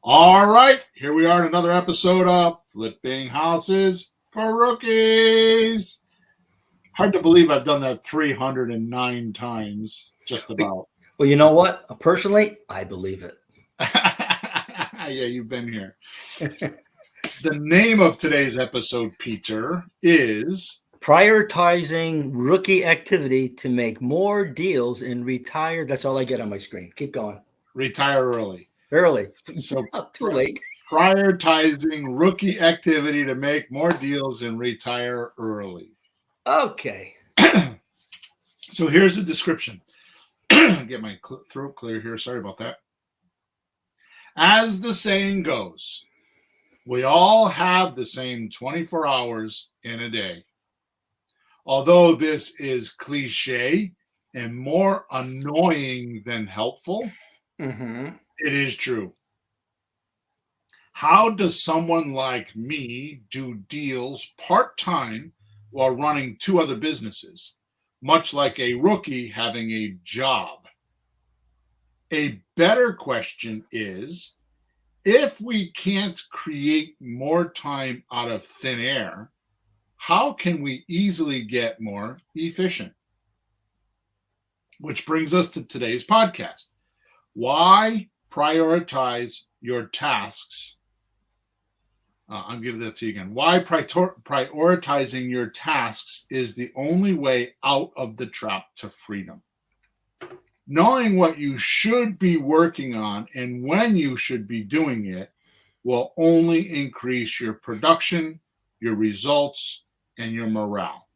All right, here we are in another episode of Flipping Houses for Rookies. Hard to believe I've done that 309 times, just about. Well, you know what? Personally, I believe it. Yeah, you've been here. The name of today's episode, Peter, is Prioritizing rookie activity to make more deals and retire. That's all I get on my screen. Keep going. Retire Early. Early. So Too late. Prioritizing rookie activity to make more deals and retire early. Okay. So here's the description. Get my throat clear here. Sorry about that. As the saying goes, we all have the same 24 hours in a day. Although this is cliché and more annoying than helpful, it is true. How does someone like me do deals part-time while running two other businesses, much like a rookie having a job? A better question is, if we can't create more time out of thin air, how can we easily get more efficient? Which brings us to today's podcast. Why prioritize your tasks? I'll give that to you again. Why prioritizing your tasks is the only way out of the trap to freedom. Knowing what you should be working on and when you should be doing it will only increase your production, your results, and your morale.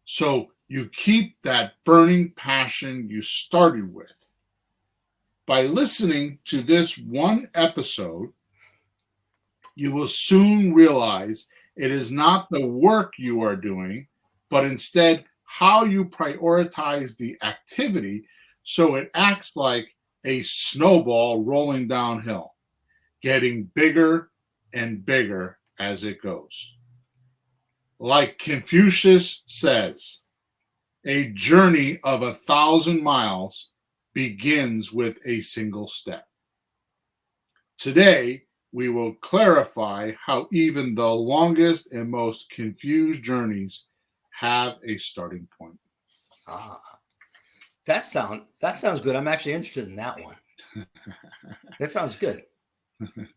So you keep that burning passion you started with. By listening to this one episode, you will soon realize it is not the work you are doing, but instead how you prioritize the activity so it acts like a snowball rolling downhill, getting bigger and bigger as it goes. Like Confucius says, a journey of 1,000 miles begins with a single step. Today, we will clarify how even the longest and most confused journeys have a starting point. That sounds good. I'm actually interested in that one. That sounds good.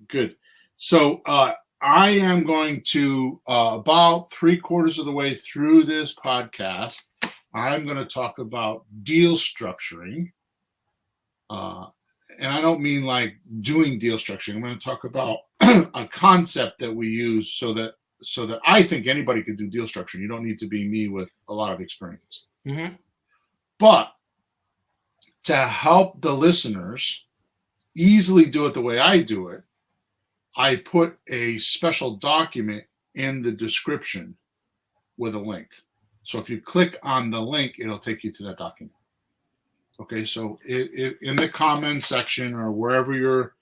Good. So I am going to, about 3/4 of the way through this podcast, I'm going to talk about deal structuring. And I don't mean like doing deal structuring. I'm going to talk about a concept that we use so that I think anybody could do deal structuring. You don't need to be me with a lot of experience. But to help the listeners easily do it the way I do it, I put a special document in the description with a link. So if you click on the link, it'll take you to that document. Okay, so in the comment section or wherever you're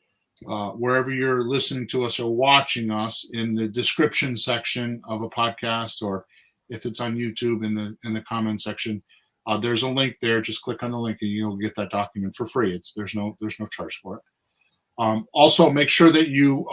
listening to us or watching us, in the description section of a podcast, or if it's on YouTube in the comment section, there's a link there. Just click on the link and you'll get that document for free. There's no charge for it. Also, make sure that you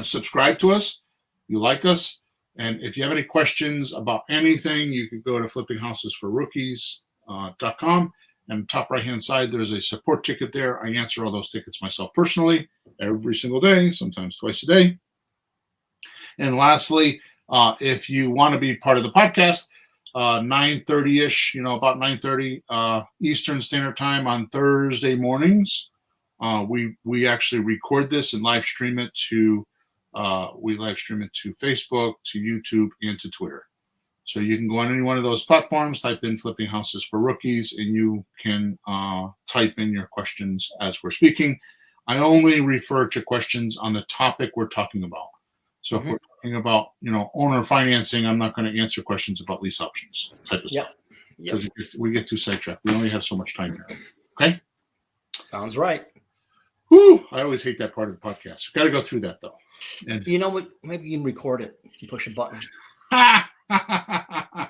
subscribe to us, you like us, and if you have any questions about anything, you can go to flippinghousesforrookies.com, and top right hand side there's a support ticket there. I answer all those tickets myself personally every single day, sometimes twice a day. And lastly, if you want to be part of the podcast, 9:30ish, about 9:30 Eastern Standard Time on Thursday mornings, we actually record this and live stream it to Facebook, to YouTube, and to Twitter. So you can go on any one of those platforms, type in Flipping Houses for Rookies, and you can type in your questions as we're speaking. I only refer to questions on the topic we're talking about. So if we're talking about, owner financing, I'm not going to answer questions about lease options type of stuff. Because we get too sidetracked. We only have so much time here. Okay? Sounds right. Whew, I always hate that part of the podcast. Got to go through that, though. And you know what? Maybe you can record it and push a button.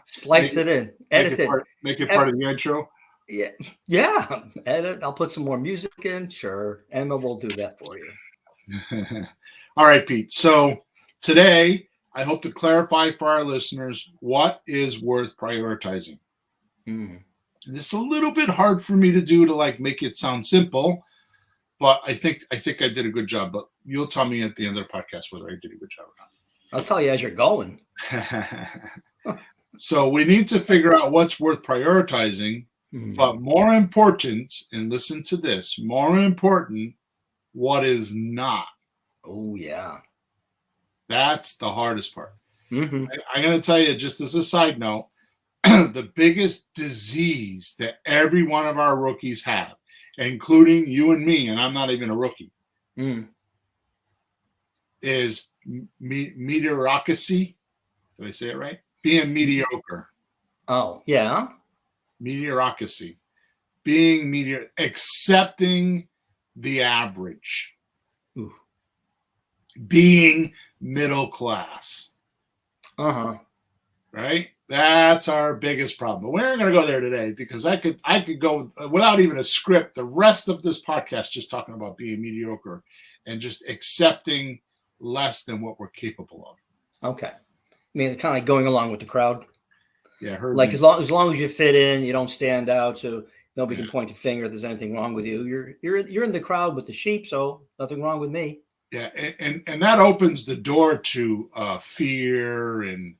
Splice it in. Edit it. Make it part of the intro. Yeah, yeah. Edit. I'll put some more music in. Sure, Emma will do that for you. All right, Pete. So today, I hope to clarify for our listeners what is worth prioritizing. Mm. And it's a little bit hard for me to do to like make it sound simple, but I think I did a good job. But you'll tell me at the end of the podcast whether I did a good job or I'll tell you as you're going. not. So we need to figure out what's worth prioritizing, but more important, and listen to this, more important, what is not. Oh, yeah. That's the hardest part. Mm-hmm. I'm going to tell you, just as a side note, the biggest disease that every one of our rookies have, including you and me, and I'm not even a rookie, is mediocrity. Did I say it right? Being mediocre. Oh, yeah. Mediocrity. Being mediocre, accepting the average. Ooh. Being middle class. Uh-huh. Right? That's our biggest problem. But we're not going to go there today because I could go without even a script the rest of this podcast just talking about being mediocre and just accepting less than what we're capable of. Okay. I mean, kind of like going along with the crowd. Yeah, like as long as you fit in, you don't stand out, so nobody can point a finger if there's anything wrong with you. You're in the crowd with the sheep, so nothing wrong with me. Yeah, and that opens the door to fear and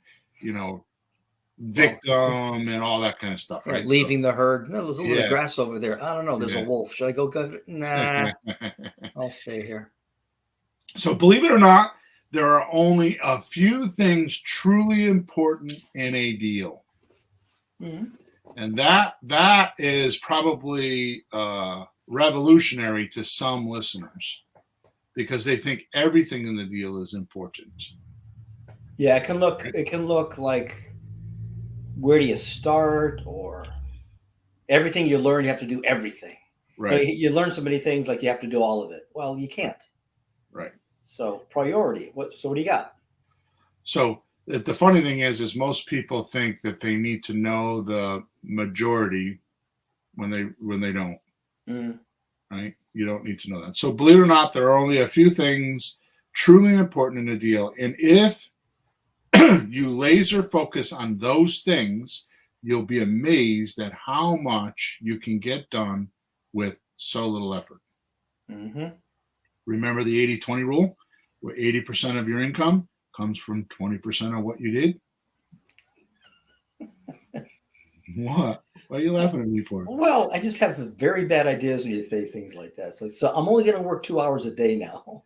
victim and all that kind of stuff, right? Leaving the herd. No, there's a little grass over there. I don't know. There's a wolf. Should I go? Nah, I'll stay here. So believe it or not, there are only a few things truly important in a deal. Mm-hmm. And that is probably revolutionary to some listeners because they think everything in the deal is important. Yeah, it can look like where do you start, or everything you learn, you have to do everything. Right. You learn so many things like you have to do all of it. Well, you can't. Right. So priority. What do you got? So the funny thing is most people think that they need to know the majority when they don't. Mm. Right? You don't need to know that. So believe it or not, there are only a few things truly important in a deal. And if you laser focus on those things, you'll be amazed at how much you can get done with so little effort. Mm-hmm. Remember the 80-20 rule, where 80% of your income comes from 20% of what you did? What? What are you laughing at me for? Well, I just have very bad ideas when you say things like that. So I'm only going to work 2 hours a day now.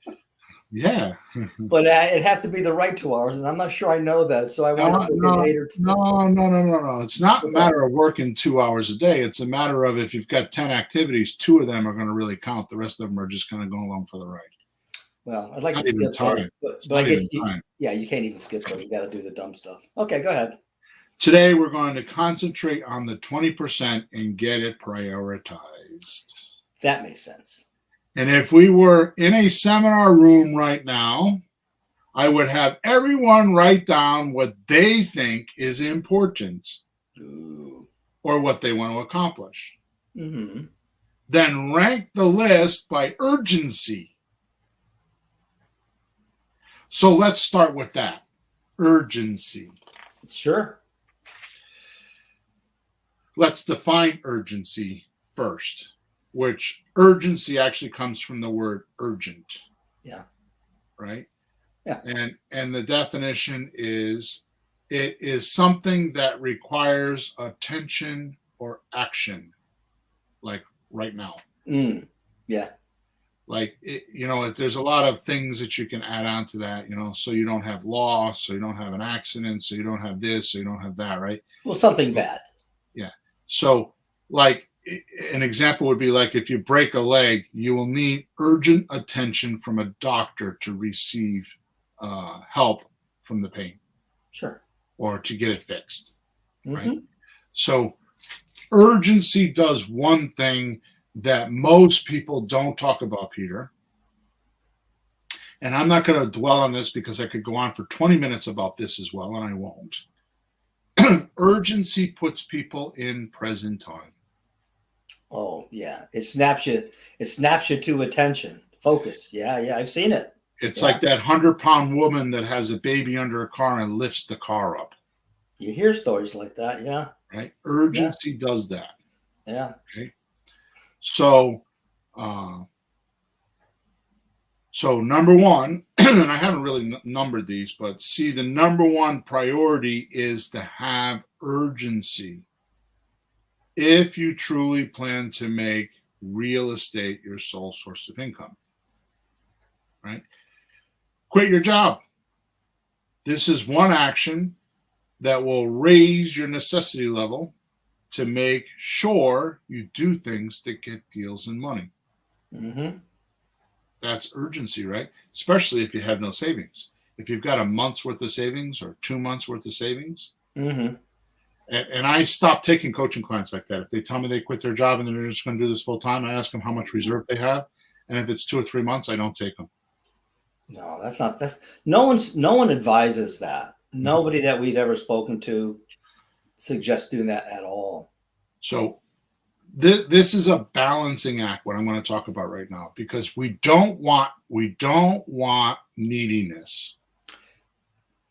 Yeah. But it has to be the right 2 hours, and I'm not sure I know that. So I want to No. 8 or 10. No. It's not a matter of working 2 hours a day. It's a matter of if you've got 10 activities, 2 of them are going to really count. The rest of them are just kind of going along for the ride. Well, I'd like to skip those, but I guess you can't even skip those. You got to do the dumb stuff. Okay, go ahead. Today, we're going to concentrate on the 20% and get it prioritized. That makes sense. And if we were in a seminar room right now, I would have everyone write down what they think is important or what they want to accomplish. Mm-hmm. Then rank the list by urgency. So let's start with that. Urgency. Sure. Let's define urgency first, which urgency actually comes from the word urgent. Yeah. Right? Yeah. And the definition is it is something that requires attention or action, like right now. Yeah. Like, there's a lot of things that you can add on to that, so you don't have loss, so you don't have an accident, so you don't have this, so you don't have that, right? Well, something bad. Yeah. So, like, an example would be like if you break a leg, you will need urgent attention from a doctor to receive help from the pain. Sure. Or to get it fixed. Mm-hmm. Right? So, urgency does one thing that most people don't talk about, Peter. And I'm not going to dwell on this because I could go on for 20 minutes about this as well, and I won't. Urgency puts people in present time. Oh yeah, it snaps you. It snaps you to attention, focus. Yeah, yeah, I've seen it. It's Yeah, like that 100-pound woman that has a baby under a car and lifts the car up, you hear stories like that. Yeah, right? yeah, Urgency does that. yeah. Okay. So, uh, so number one, and I haven't really numbered these, but see, the number one priority is to have urgency if you truly plan to make real estate your sole source of income, right? Quit your job. This is one action that will raise your necessity level to make sure you do things that get deals and money. Mm-hmm. That's urgency, right? Especially if you have no savings. If you've got a month's worth of savings or 2 months worth of savings, Mm-hmm. and I stop taking coaching clients like that. If they tell me they quit their job and they're just going to do this full time, I ask them how much reserve they have, and if it's 2 or 3 months, I don't take them. No, that's not. That's no one advises that. Nobody that we've ever spoken to suggests doing that at all. So this is a balancing act. What I'm going to talk about right now, because we don't want neediness.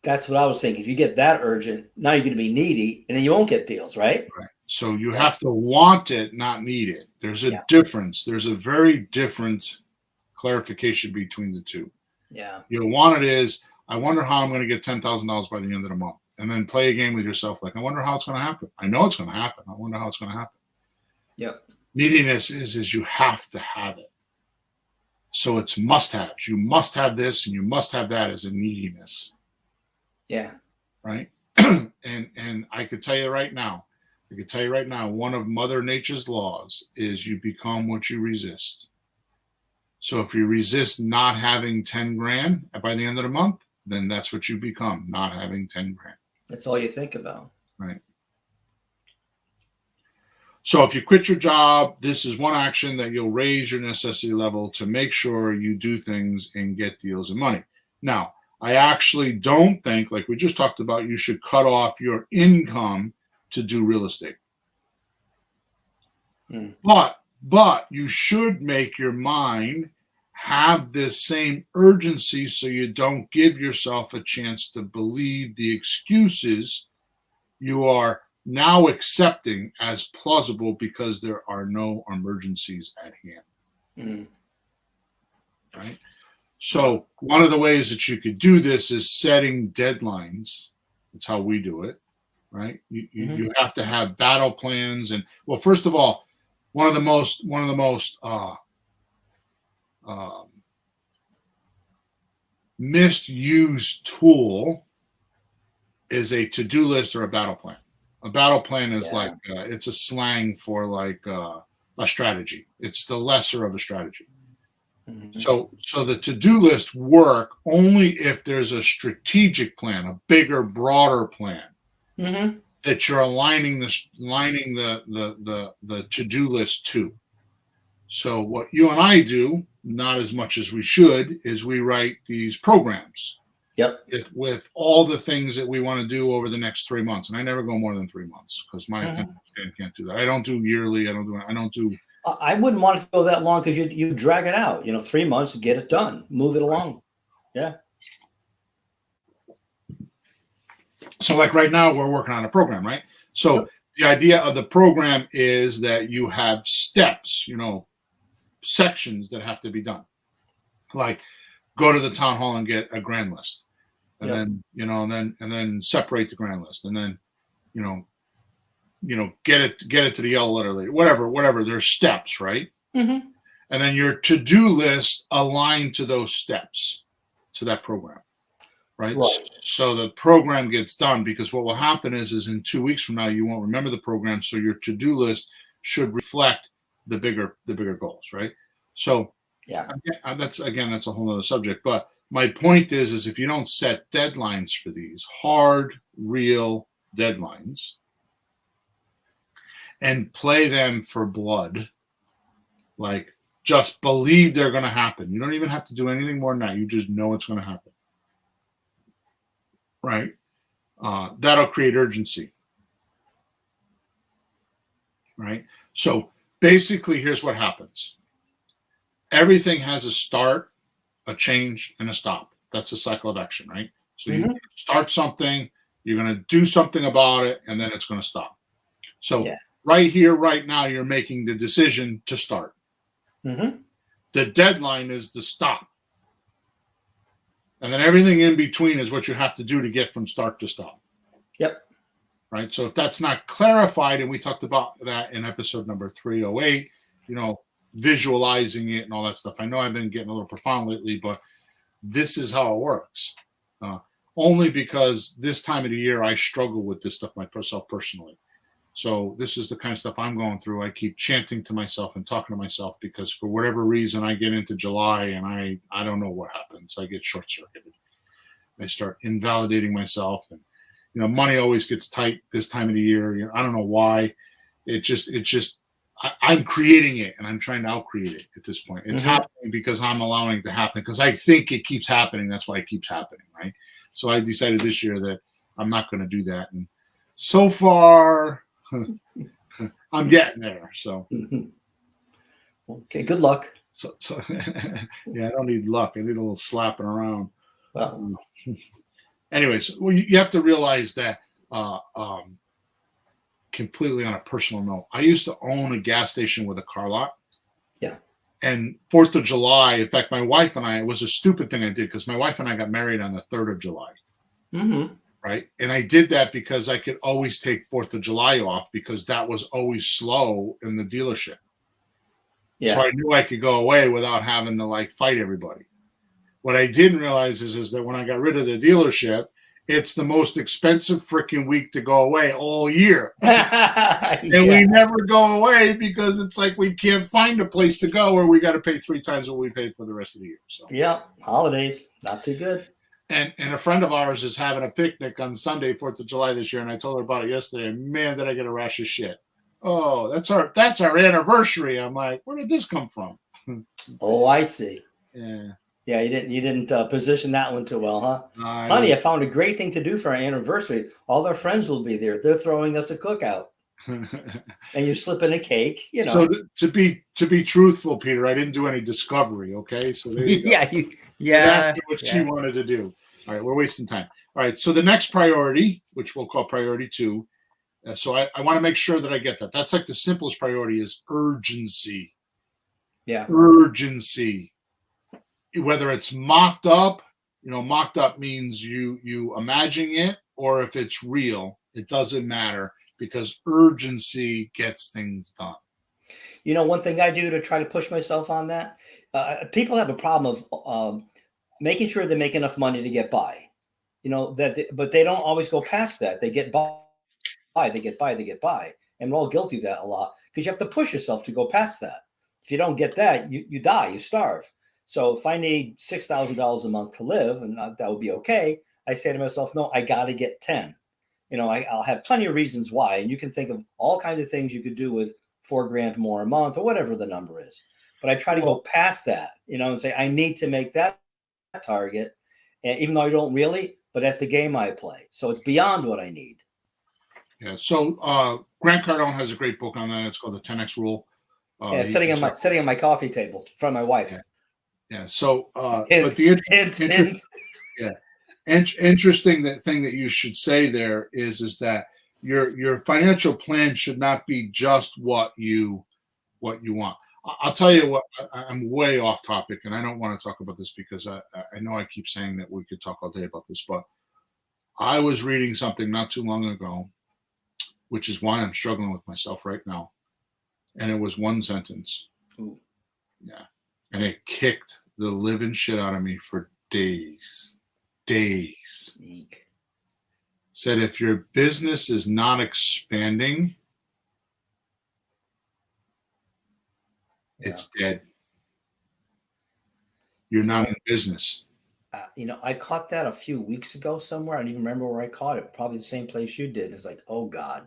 That's what I was thinking. If you get that urgent, now you're going to be needy, and then you won't get deals, right? Right. So you Yeah, have to want it, not need it. There's a yeah, difference. There's a very different clarification between the two. yeah, You want it is, I wonder how I'm going to get $10,000 by the end of the month. And then play a game with yourself like, I wonder how it's going to happen. I know it's going to happen. I wonder how it's going to happen. yep, Neediness is you have to have it. So it's must haves. You must have this and you must have that as a neediness, yeah. right? and I could tell you right now, one of Mother Nature's laws is you become what you resist. So if you resist not having 10 grand by the end of the month, then that's what you become, not having 10 grand. That's all you think about. Right. So if you quit your job, this is one action that you'll raise your necessity level to make sure you do things and get deals and money. Now, I actually don't think, like we just talked about, you should cut off your income to do real estate. Mm. But you should make your mind have this same urgency so you don't give yourself a chance to believe the excuses you are now accepting as plausible because there are no emergencies at hand. Mm. Right. So one of the ways that you could do this is setting deadlines. That's how we do it. Right. Mm-hmm. You have to have battle plans. And well, first of all, one of the most misused tool is a to-do list or a battle plan. A battle plan is like it's a slang for like a strategy. It's the lesser of a strategy. Mm-hmm. So the to-do list work only if there's a strategic plan, a bigger, broader plan Mm-hmm. that you're aligning the to-do list to. So what you and I do, not as much as we should, is we write these programs. Yep. With all the things that we want to do over the next 3 months, and I never go more than 3 months because my attention span can't do that. I don't do yearly. I don't do. I wouldn't want it to go that long because you drag it out. 3 months to get it done, move it along. Yeah. So like right now, we're working on a program, right? So the idea of the program is that you have steps, sections that have to be done, like go to the town hall and get a grand list, and then and then separate the grand list, and then get it to the yellow letter later, whatever. There's steps, right? Mm-hmm. And then your to-do list aligned to those steps, to that program, right? So the program gets done, because what will happen is in 2 weeks from now you won't remember the program, so your to-do list should reflect the bigger goals, right? So that's a whole other subject. But my point is if you don't set deadlines for these hard, real deadlines and play them for blood, like just believe they're going to happen. You don't even have to do anything more than that. You just know it's going to happen, right? That'll create urgency, right? So basically, here's what happens. Everything has a start, a change, and a stop. That's a cycle of action, right? So you start something, you're going to do something about it, and then it's going to stop. So right here, right now, you're making the decision to start. The deadline is the stop. And then everything in between is what you have to do to get from start to stop. Yep. Right. So if that's not clarified, and we talked about that in episode number 308, visualizing it and all that stuff. I know I've been getting a little profound lately, but this is how it works. Only because this time of the year, I struggle with this stuff myself personally. So this is the kind of stuff I'm going through. I keep chanting to myself and talking to myself because for whatever reason, I get into July and I don't know what happens. I get short-circuited. I start invalidating myself, and money always gets tight this time of the year. I don't know why. I'm creating it, and I'm trying to out-create it at this point. It's happening because I'm allowing it to happen because I think it keeps happening. That's why it keeps happening, right? So I decided this year that I'm not going to do that. And so far, I'm getting there. So, okay, good luck. So yeah, I don't need luck. I need a little slapping around. Well, anyways, you have to realize that completely on a personal note, I used to own a gas station with a car lot. Yeah. And 4th of July, in fact, my wife and I, it was a stupid thing I did because my wife and I got married on the 3rd of July. Right. And I did that because I could always take 4th of July off because that was always slow in the dealership. Yeah. So I knew I could go away without having to fight everybody. What I didn't realize is that when I got rid of the dealership, it's the most expensive freaking week to go away all year. And we never go away because it's like we can't find a place to go or we got to pay 3 times what we paid for the rest of the year. So holidays, not too good. And a friend of ours is having a picnic on Sunday, 4th of July this year, and I told her about it yesterday. And man, did I get a rash of shit. Oh, that's our anniversary. I'm like, where did this come from? Oh, I see. Yeah. Yeah, you didn't position that one too well, huh? Honey, I found a great thing to do for our anniversary. All our friends will be there. They're throwing us a cookout, and you slip in a cake. So to be truthful, Peter, I didn't do any discovery. Okay, so there you go. That's what she wanted to do. All right, we're wasting time. All right, so the next priority, which we'll call priority 2. So I want to make sure that I get that. That's like the simplest priority is urgency. Yeah, urgency. Whether it's mocked up, mocked up means you imagine it, or if it's real, it doesn't matter because urgency gets things done. One thing I do to try to push myself on that, people have a problem of making sure they make enough money to get by, but they don't always go past that. They get by, they get by. And we're all guilty of that a lot because you have to push yourself to go past that. If you don't get that, you die, you starve. So if I need $6,000 a month to live, and that would be okay, I say to myself, no, I got to get 10. I'll have plenty of reasons why. And you can think of all kinds of things you could do with $4,000 more a month or whatever the number is. But I try to go past that, and say, I need to make that target. And even though I don't really, but that's the game I play. So it's beyond what I need. Yeah. So Grant Cardone has a great book on that. It's called the 10X Rule. Sitting on my coffee table in front of my wife. Yeah. So, but the interesting thing that you should say there is that your financial plan should not be just what you want. I'll tell you what. I'm way off topic, and I don't want to talk about this because I know I keep saying that we could talk all day about this, but I was reading something not too long ago, which is why I'm struggling with myself right now, and it was one sentence. Ooh. Yeah. And it kicked the living shit out of me for days. Said if your business is not expanding, it's dead. You're not in business. I caught that a few weeks ago somewhere. I don't even remember where I caught it. Probably the same place you did. It's like, oh God.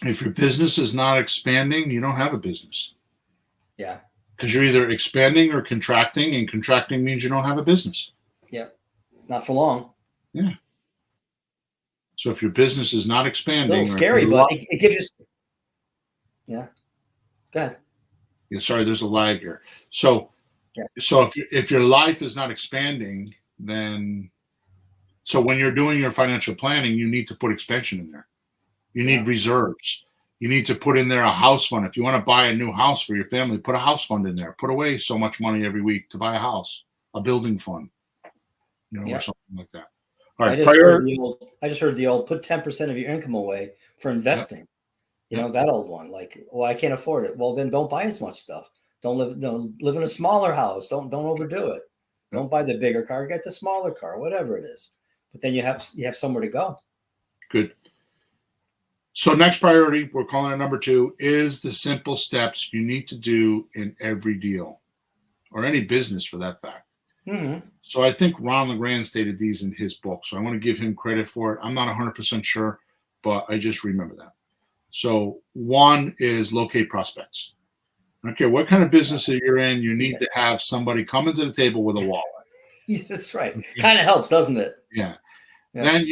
If your business is not expanding, you don't have a business. Yeah. Because you're either expanding or contracting, and contracting means you don't have a business. Yeah. Not for long. Yeah. So if your business is not expanding, a little scary, but it gives you Yeah. Go ahead. Yeah, sorry, there's a lag here. So, Yeah. so if your life is not expanding, then so when you're doing your financial planning, you need to put expansion in there. You need Yeah. reserves. You need to put in there a house fund. If you want to buy a new house for your family, put a house fund in there. Put away so much money every week to buy a house, a building fund, or Yeah. something like that. All I right, just heard the old put 10% of your income away for Yep, investing. yep. That old one, like, well, I can't afford it. Well, then don't buy as much stuff. Don't live in a smaller house. Don't overdo it. Yep. Don't buy the bigger car, get the smaller car, whatever it is. But then you have somewhere to go. Good. So next priority, we're calling it number 2, is the simple steps you need to do in every deal or any business for that fact. Mm-hmm. So I think Ron LeGrand stated these in his book. So I want to give him credit for it. I'm not 100% sure, but I just remember that. So 1 is locate prospects. I don't care what kind of business that you're in, you need to have somebody come into the table with a wallet. Yeah, that's right. Kind of helps, doesn't it? Yeah. Yeah. Then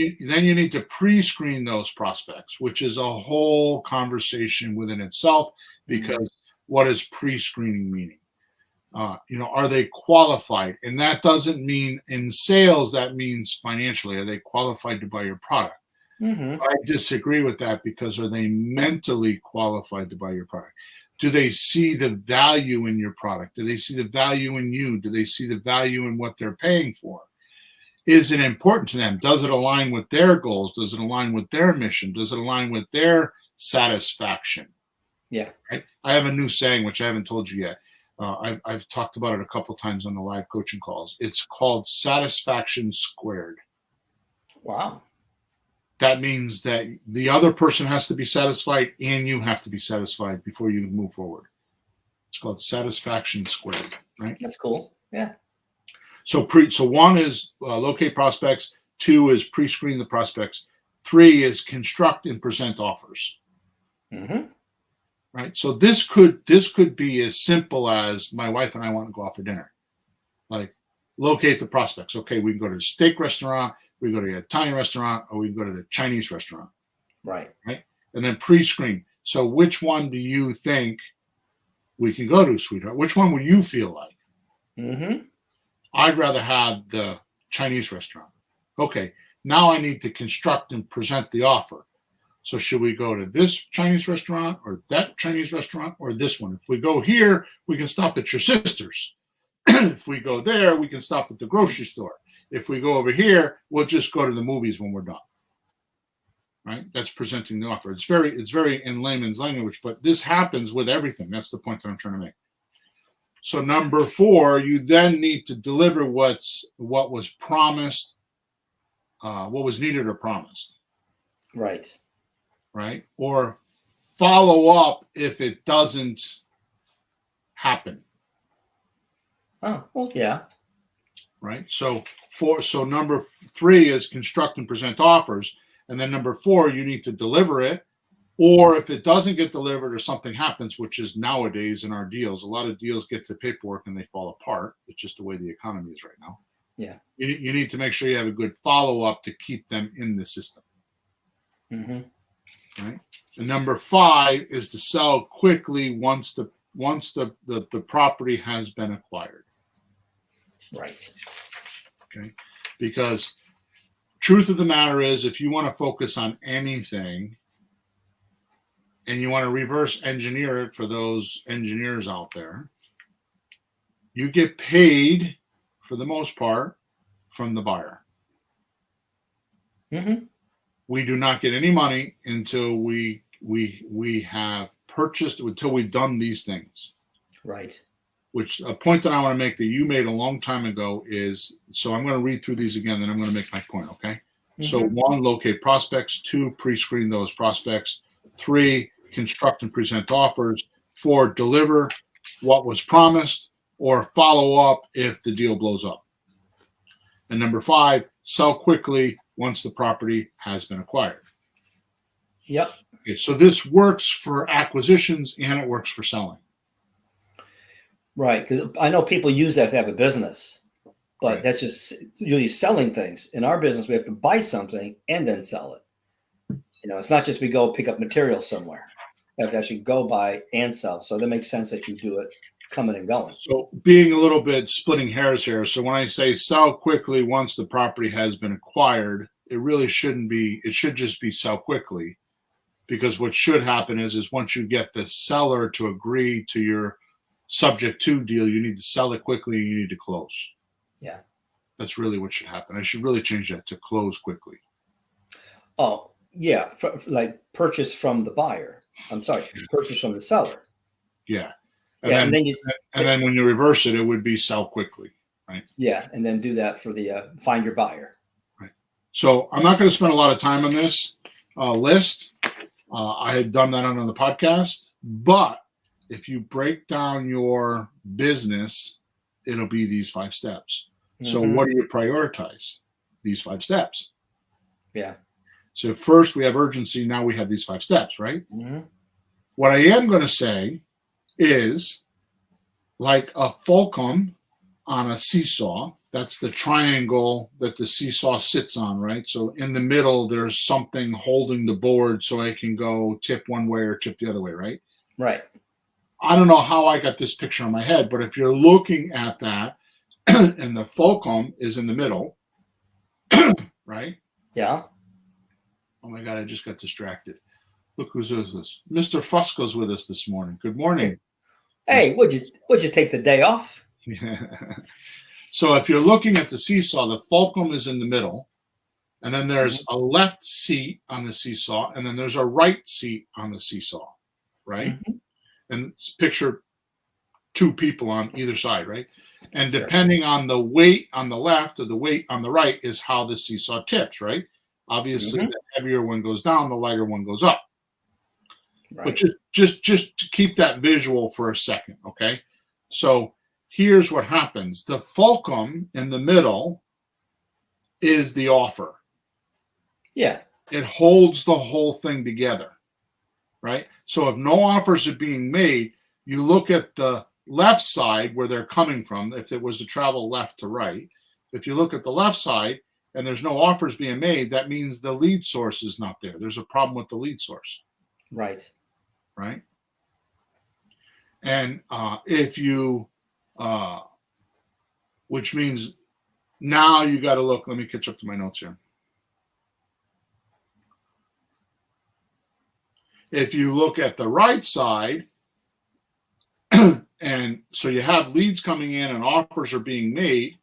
you need to pre-screen those prospects, which is a whole conversation within itself, because what is pre-screening meaning? Are they qualified? And that doesn't mean in sales, that means financially. Are they qualified to buy your product? Mm-hmm. I disagree with that, because are they mentally qualified to buy your product? Do they see the value in your product? Do they see the value in you? Do they see the value in what they're paying for? Is it important to them? Does it align with their goals? Does it align with their mission? Does it align with their satisfaction? Yeah. Right? I have a new saying, which I haven't told you yet. I've talked about it a couple times on the live coaching calls. It's called satisfaction squared. Wow. That means that the other person has to be satisfied and you have to be satisfied before you move forward. It's called satisfaction squared, right? That's cool. Yeah. So 1 is locate prospects. 2 is pre-screen the prospects. 3 is construct and present offers. Mm-hmm. Right. So this could be as simple as my wife and I want to go out for dinner. Like, locate the prospects. Okay, we can go to a steak restaurant, we can go to an Italian restaurant, or we can go to the Chinese restaurant. Right. Right. And then pre-screen. So which one do you think we can go to, sweetheart? Which one would you feel like? Mm-hmm. I'd rather have the Chinese restaurant. Okay, now I need to construct and present the offer. So should we go to this Chinese restaurant or that Chinese restaurant or this one? If we go here, we can stop at your sister's. If we go there, we can stop at the grocery store. If we go over here, we'll just go to the movies when we're done. Right? That's presenting the offer. It's very in layman's language, but this happens with everything. That's the point that I'm trying to make. So number 4, you then need to deliver what was promised, what was needed or promised. Right. Right? Or follow up if it doesn't happen. Oh, well, yeah. Right? So number 3 is construct and present offers. And then number 4, you need to deliver it. Or if it doesn't get delivered or something happens, which is nowadays in our deals, a lot of deals get to paperwork and they fall apart. It's just the way the economy is right now. Yeah. You need to make sure you have a good follow-up to keep them in the system. Mm-hmm. Right? And number 5 is to sell quickly once the property has been acquired. Right. Okay. Because truth of the matter is, if you want to focus on anything and you want to reverse engineer it for those engineers out there, you get paid for the most part from the buyer. Mm-hmm. We do not get any money until we have purchased, until we've done these things. Right. Which a point that I want to make that you made a long time ago is, so I'm going to read through these again, then I'm going to make my point, okay? Mm-hmm. So 1, locate prospects. 2, pre-screen those prospects. 3, construct and present offers. 4, deliver what was promised or follow up if the deal blows up. And number 5, sell quickly once the property has been acquired. Yep. Okay, so this works for acquisitions and it works for selling. Right, because I know people use that to have a business, but right. That's just usually selling things. In our business, we have to buy something and then sell it. It's not just we go pick up material somewhere. You have to actually go buy and sell. So that makes sense that you do it coming and going. So being a little bit splitting hairs here. So when I say sell quickly once the property has been acquired, it really shouldn't be. It should just be sell quickly, because what should happen is once you get the seller to agree to your subject to deal, you need to sell it quickly and you need to close. Yeah. That's really what should happen. I should really change that to close quickly. Oh, yeah. Like purchase from the buyer. I'm sorry, purchase from the seller. Yeah. Yeah, And then when you reverse it, it would be sell quickly, right? Yeah, and then do that for the find your buyer. Right. So I'm not going to spend a lot of time on this list. I had done that on the podcast, but if you break down your business, it'll be these 5 steps. So what do you prioritize? These 5 steps. Yeah. So first we have urgency. Now we have these 5 steps, right? What I am going to say is, like a fulcrum on a seesaw, that's the triangle that the seesaw sits on, right? So in the middle, there's something holding the board so I can go tip one way or tip the other way, right? Right. I don't know how I got this picture in my head, but if you're looking at that and the fulcrum is in the middle, right? Yeah. Oh my God, I just got distracted. Look who's with us. Mr. Fusco's with us this morning. Good morning. Hey, would you take the day off? So if you're looking at the seesaw, the fulcrum is in the middle, and then there's a left seat on the seesaw, and then there's a right seat on the seesaw, right? And picture 2 people on either side, right? And depending on the weight on the left or the weight on the right is how the seesaw tips, right? Obviously, the heavier one goes down, the lighter one goes up. Right. But just to keep that visual for a second, okay? So here's what happens. The fulcrum in the middle is the offer. Yeah. It holds the whole thing together, right? So if no offers are being made, you look at the left side where they're coming from, if it was to travel left to right. If you look at the left side and there's no offers being made, that means the lead source is not there. There's a problem with the lead source. Right. Right. And if you, which means now you got to look, let me catch up to my notes here. If you look at the right side, and so you have leads coming in and offers are being made,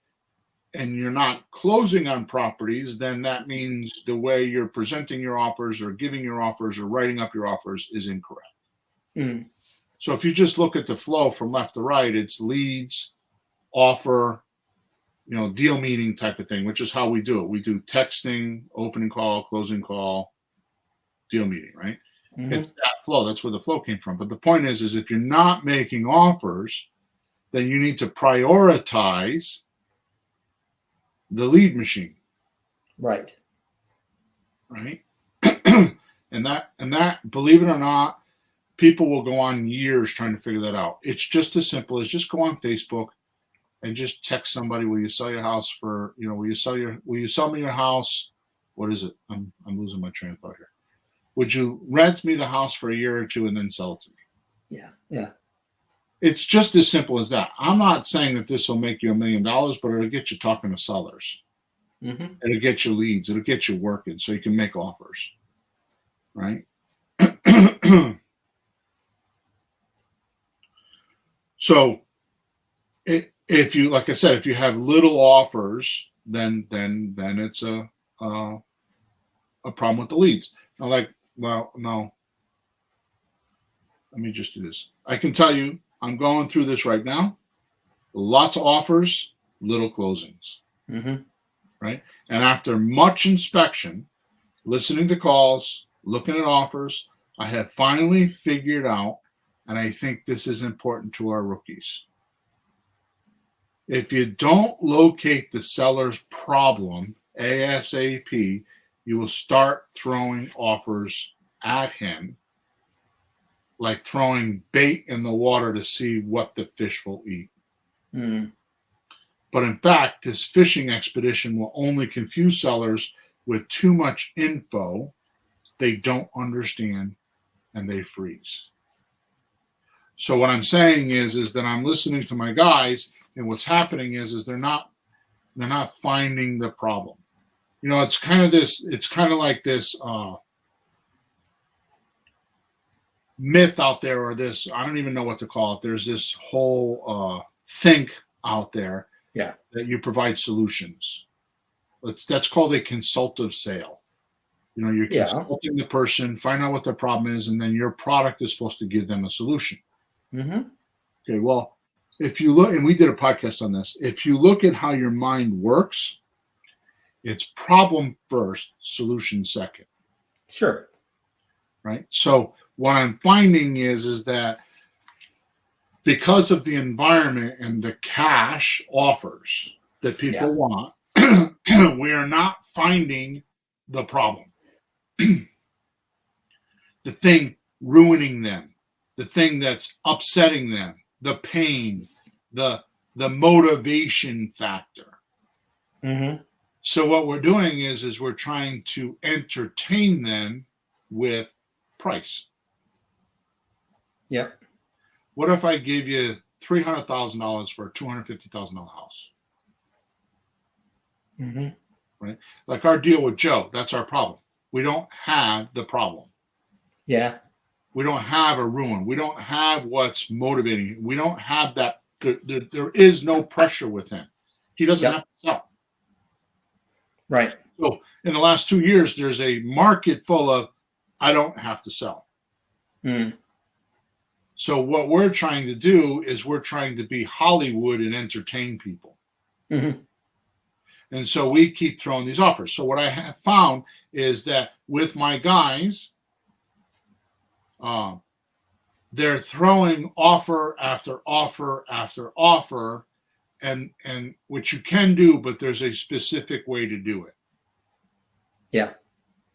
and you're not closing on properties, then that means the way you're presenting your offers or giving your offers or writing up your offers is incorrect. So if you just look at the flow from left to right, it's leads, offer, deal meeting type of thing, which is how we do it. We do texting, opening call, closing call, deal meeting, right? It's that flow. That's where the flow came from. But the point is if you're not making offers, then you need to prioritize the lead machine. Right. Right. and that, believe it or not, people will go on years trying to figure that out. It's just as simple as just go on Facebook and just text somebody, will you sell your house for, will you sell me your house? What is it? I'm losing my train of thought here. Would you rent me the house for a year or 2 and then sell it to me? Yeah. Yeah. It's just as simple as that. I'm not saying that this will make you $1 million, but it'll get you talking to sellers. It'll get you leads. It'll get you working so you can make offers. Right. So if you, like I said, if you have little offers, then it's a problem with the leads. Now, no. Let me just do this. I can tell you, I'm going through this right now. Lots of offers, little closings. Right. And after much inspection, listening to calls, looking at offers, I have finally figured out, and I think this is important to our rookies. If you don't locate the seller's problem ASAP, you will start throwing offers at him, like throwing bait in the water to see what the fish will eat. But in fact, this fishing expedition will only confuse sellers with too much info they don't understand and they freeze. So what I'm saying is that I'm listening to my guys, and what's happening is they're not finding the problem. You know, it's kind of like this myth out there, or this, I don't even know what to call it. There's this whole think out there that you provide solutions. That's called a consultative sale. You know, you're consulting the person, find out what their problem is, and then your product is supposed to give them a solution. Mm-hmm. Okay, well, if you look, and we did a podcast on this, if you look at how your mind works, it's problem first, solution second. Sure. Right? So what I'm finding is that because of the environment and the cash offers that people want, we are not finding the problem. The thing ruining them, the thing that's upsetting them, the pain, the motivation factor. Mm-hmm. So what we're doing is we're trying to entertain them with price. Yep. What if I gave you $300,000 for a $250,000 house? Mm-hmm. Right? Like our deal with Joe, that's our problem. We don't have the problem. Yeah. We don't have a ruin. We don't have what's motivating. We don't have that. There is no pressure with him. He doesn't have to sell. Right. So in the last 2 years, there's a market full of, I don't have to sell. Mm. So what we're trying to do is we're trying to be Hollywood and entertain people. Mm-hmm. And so we keep throwing these offers. So what I have found is that with my guys, they're throwing offer after offer after offer, and which you can do, but there's a specific way to do it. Yeah.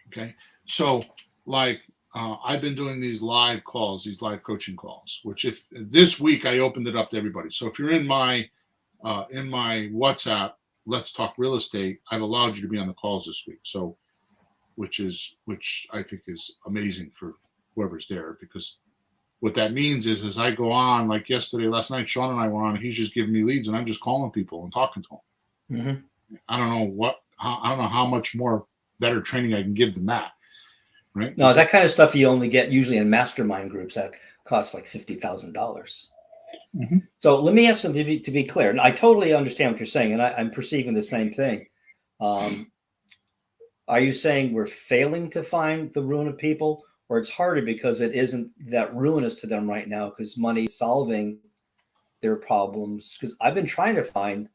Okay. So like I've been doing these live calls, these live coaching calls, which if this week I opened it up to everybody. So if you're in my WhatsApp, Let's Talk Real Estate, I've allowed you to be on the calls this week. So which I think is amazing for whoever's there, because what that means is as I go on, like last night, Sean and I were on, and he's just giving me leads and I'm just calling people and talking to them. Mm-hmm. I don't know how much more better training I can give than that. Right? No, that kind of stuff you only get usually in mastermind groups that cost like $50,000. Mm-hmm. So let me ask something to be clear. And I totally understand what you're saying, and I'm perceiving the same thing. Are you saying we're failing to find the ruin of people, or it's harder because it isn't that ruinous to them right now because money is solving their problems? Because I've been trying to find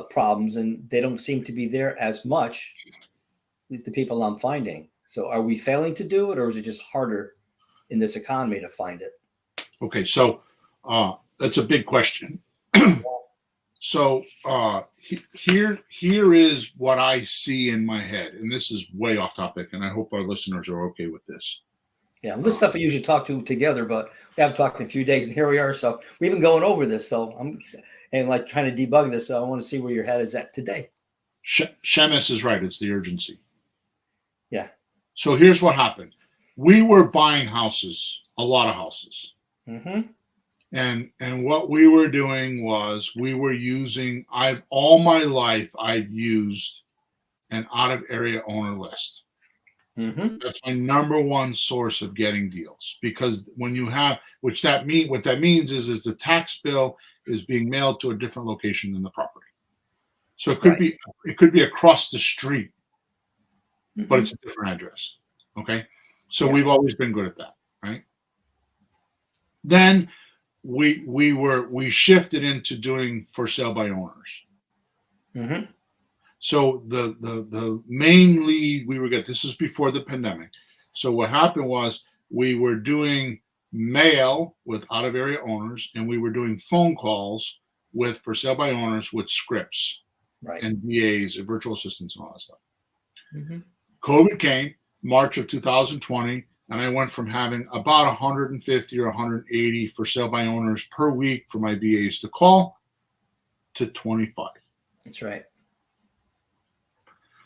problems, and they don't seem to be there as much, at least the people I'm finding. So are we failing to do it, or is it just harder in this economy to find it? Okay, so that's a big question. So here is what I see in my head, and this is way off topic, and I hope our listeners are okay with this. Yeah, this stuff we usually talk to together, but we haven't talked in a few days, and here we are. So we've been going over this. So I'm like trying to debug this. So I want to see where your head is at today. Shemus is right. It's the urgency. Yeah. So here's what happened. We were buying houses, a lot of houses. Mm-hmm. And what we were doing was we were using, all my life I've used an out of area owner list. Mm-hmm. That's my number one source of getting deals, because when you have, what that means is the tax bill is being mailed to a different location than the property. So it could be across the street, mm-hmm. but it's a different address. Okay. So we've always been good at that. Right. Then we shifted into doing for sale by owners. Mm-hmm. So the main lead we were getting, this is before the pandemic. So what happened was we were doing mail with out of area owners, and we were doing phone calls with for sale by owners with scripts, and VAs and virtual assistants and all that stuff. Mm-hmm. COVID came March of 2020. And I went from having about 150 or 180 for sale by owners per week for my VAs to call to 25. That's right.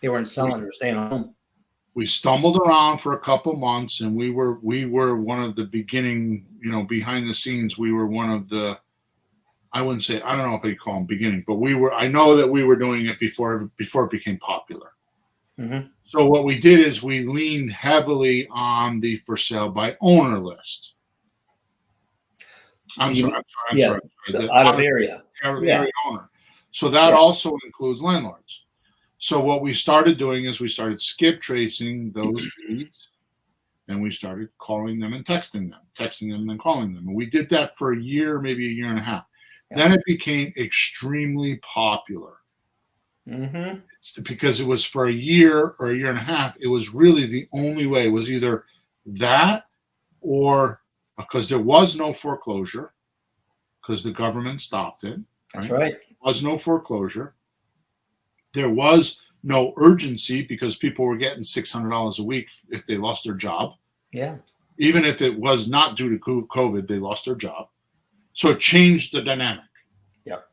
They weren't selling or staying home. we stumbled around for a couple months, and we were one of the beginning, behind the scenes. We were one of the, I wouldn't say, I don't know if you call them beginning, but I know that we were doing it before it became popular. Mm-hmm. So what we did is we leaned heavily on the for sale by owner list. I'm sorry. The out of area. Area owner. So that also includes landlords. So what we started doing is we started skip tracing those leads, and we started calling them and texting them and calling them. And we did that for a year, maybe a year and a half. Yeah. Then it became extremely popular. Mm-hmm. Because it was for a year or a year and a half, it was really the only way. It was either that, or because there was no foreclosure, because the government stopped it. That's right. There was no foreclosure. There was no urgency because people were getting $600 a week if they lost their job. Yeah. Even if it was not due to COVID, they lost their job. So it changed the dynamic. Yep.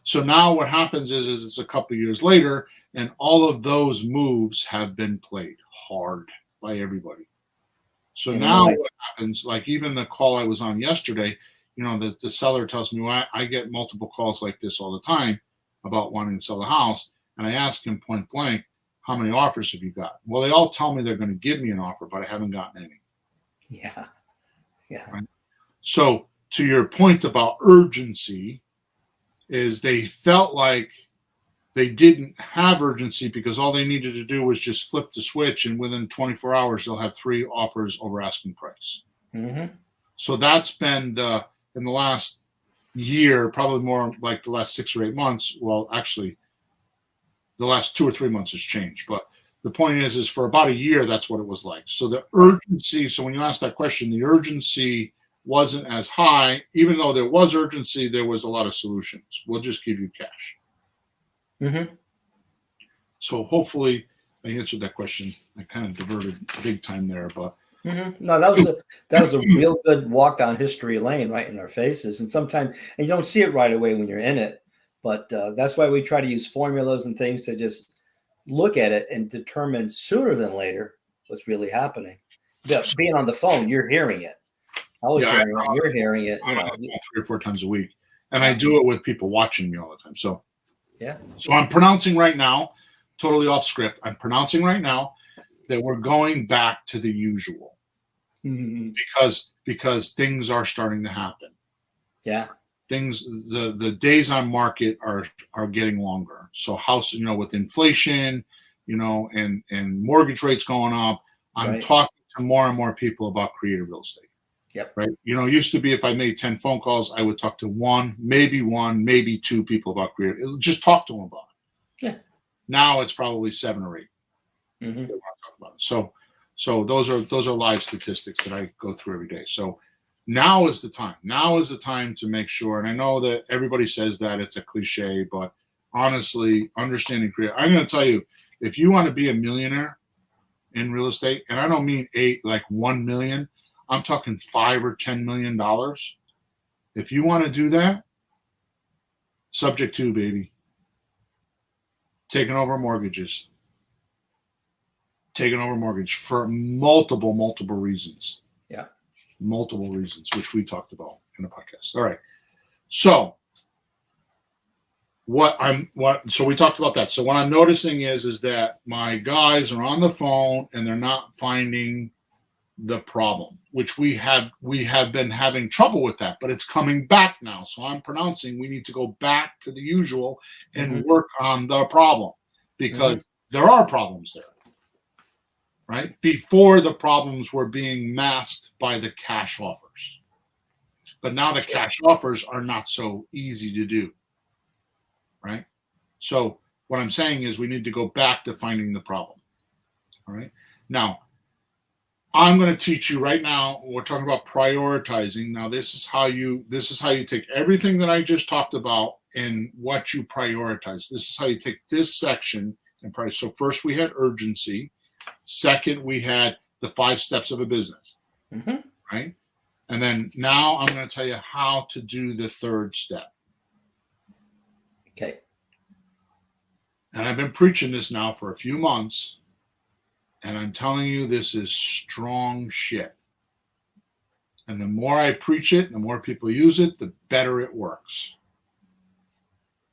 So now what happens is it's a couple of years later, and all of those moves have been played hard by everybody. So now what happens, like even the call I was on yesterday, the seller tells me, well, I get multiple calls like this all the time about wanting to sell a house. And I ask him point blank, how many offers have you got? Well, they all tell me they're going to give me an offer, but I haven't gotten any. Yeah. Yeah. Right? So to your point about urgency, is they felt like they didn't have urgency because all they needed to do was just flip the switch, and within 24 hours, they'll have 3 offers over asking price. Mm-hmm. So that's been in the last year, probably more like the last 6 or 8 months. Well, actually, the last 2 or 3 months has changed. But the point is for about a year, that's what it was like. So the urgency, so when you ask that question, the urgency wasn't as high. Even though there was urgency, there was a lot of solutions. We'll just give you cash. Mm-hmm. So hopefully I answered that question. I kind of diverted big time there, but mm-hmm. No, that was a real good walk down history lane right in our faces. And sometimes, and you don't see it right away when you're in it, but that's why we try to use formulas and things to just look at it and determine sooner than later what's really happening. Being on the phone, you're hearing it. You're hearing it. 3 or 4 times a week, and I do it with people watching me all the time. So. Yeah. So I'm pronouncing right now, totally off script. I'm pronouncing right now that we're going back to the usual, because things are starting to happen. Yeah. The days on market are getting longer. So house, with inflation, and mortgage rates going up, I'm talking to more and more people about creative real estate. Yep. Right. It used to be if I made 10 phone calls, I would talk to one, maybe 2 people about creative. Just talk to them about it. Yeah. Now it's probably 7 or 8. Mm-hmm. That want to talk about it. So those are live statistics that I go through every day. So now is the time. Now is the time to make sure. And I know that everybody says that it's a cliche, but honestly, understanding creative. I'm going to tell you, if you want to be a millionaire in real estate, and I don't mean 1 million. I'm talking $5 or $10 million. If you want to do that, subject to, baby, taking over mortgages for multiple reasons. Yeah. Multiple reasons, which we talked about in the podcast. All right. So so we talked about that. So what I'm noticing is that my guys are on the phone and they're not finding the problem, which we have been having trouble with that, but it's coming back now. So I'm pronouncing we need to go back to the usual and work on the problem, because there are problems there, right? Before, the problems were being masked by the cash offers, but now the cash offers are not so easy to do, right? So what I'm saying is we need to go back to finding the problem. All right. Now, I'm going to teach you right now. We're talking about prioritizing. Now, this is how you take everything that I just talked about and what you prioritize. This is how you take this section and prioritize. So first we had urgency. Second, we had the 5 steps of a business, right? And then now I'm going to tell you how to do the 3rd step. Okay. And I've been preaching this now for a few months. And I'm telling you, this is strong shit. And the more I preach it, the more people use it, the better it works.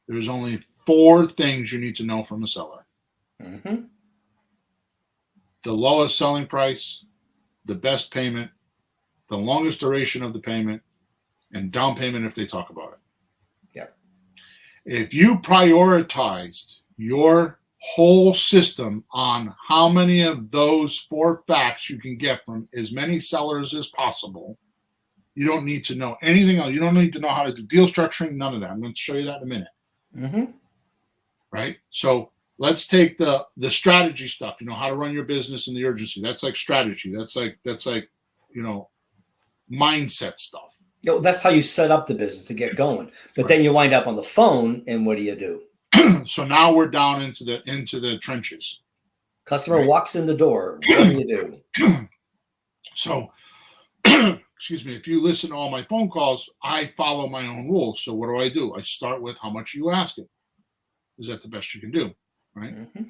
There's only 4 things you need to know from a seller. Mm-hmm. The lowest selling price, the best payment, the longest duration of the payment, and down payment if they talk about it. Yep. If you prioritized your whole system on how many of those 4 facts you can get from as many sellers as possible, you don't need to know anything else. You don't need to know how to do deal structuring, none of that. I'm going to show you that in a minute. Mm-hmm. Right? So let's take the strategy stuff, how to run your business and the urgency. That's like strategy. That's like, mindset stuff. That's how you set up the business to get going. But then you wind up on the phone, and what do you do? So now we're down into the trenches. Customer walks in the door. What do you do? So, excuse me, if you listen to all my phone calls, I follow my own rules. So what do? I start with how much are you asking? Is that the best you can do? Right? Mm-hmm.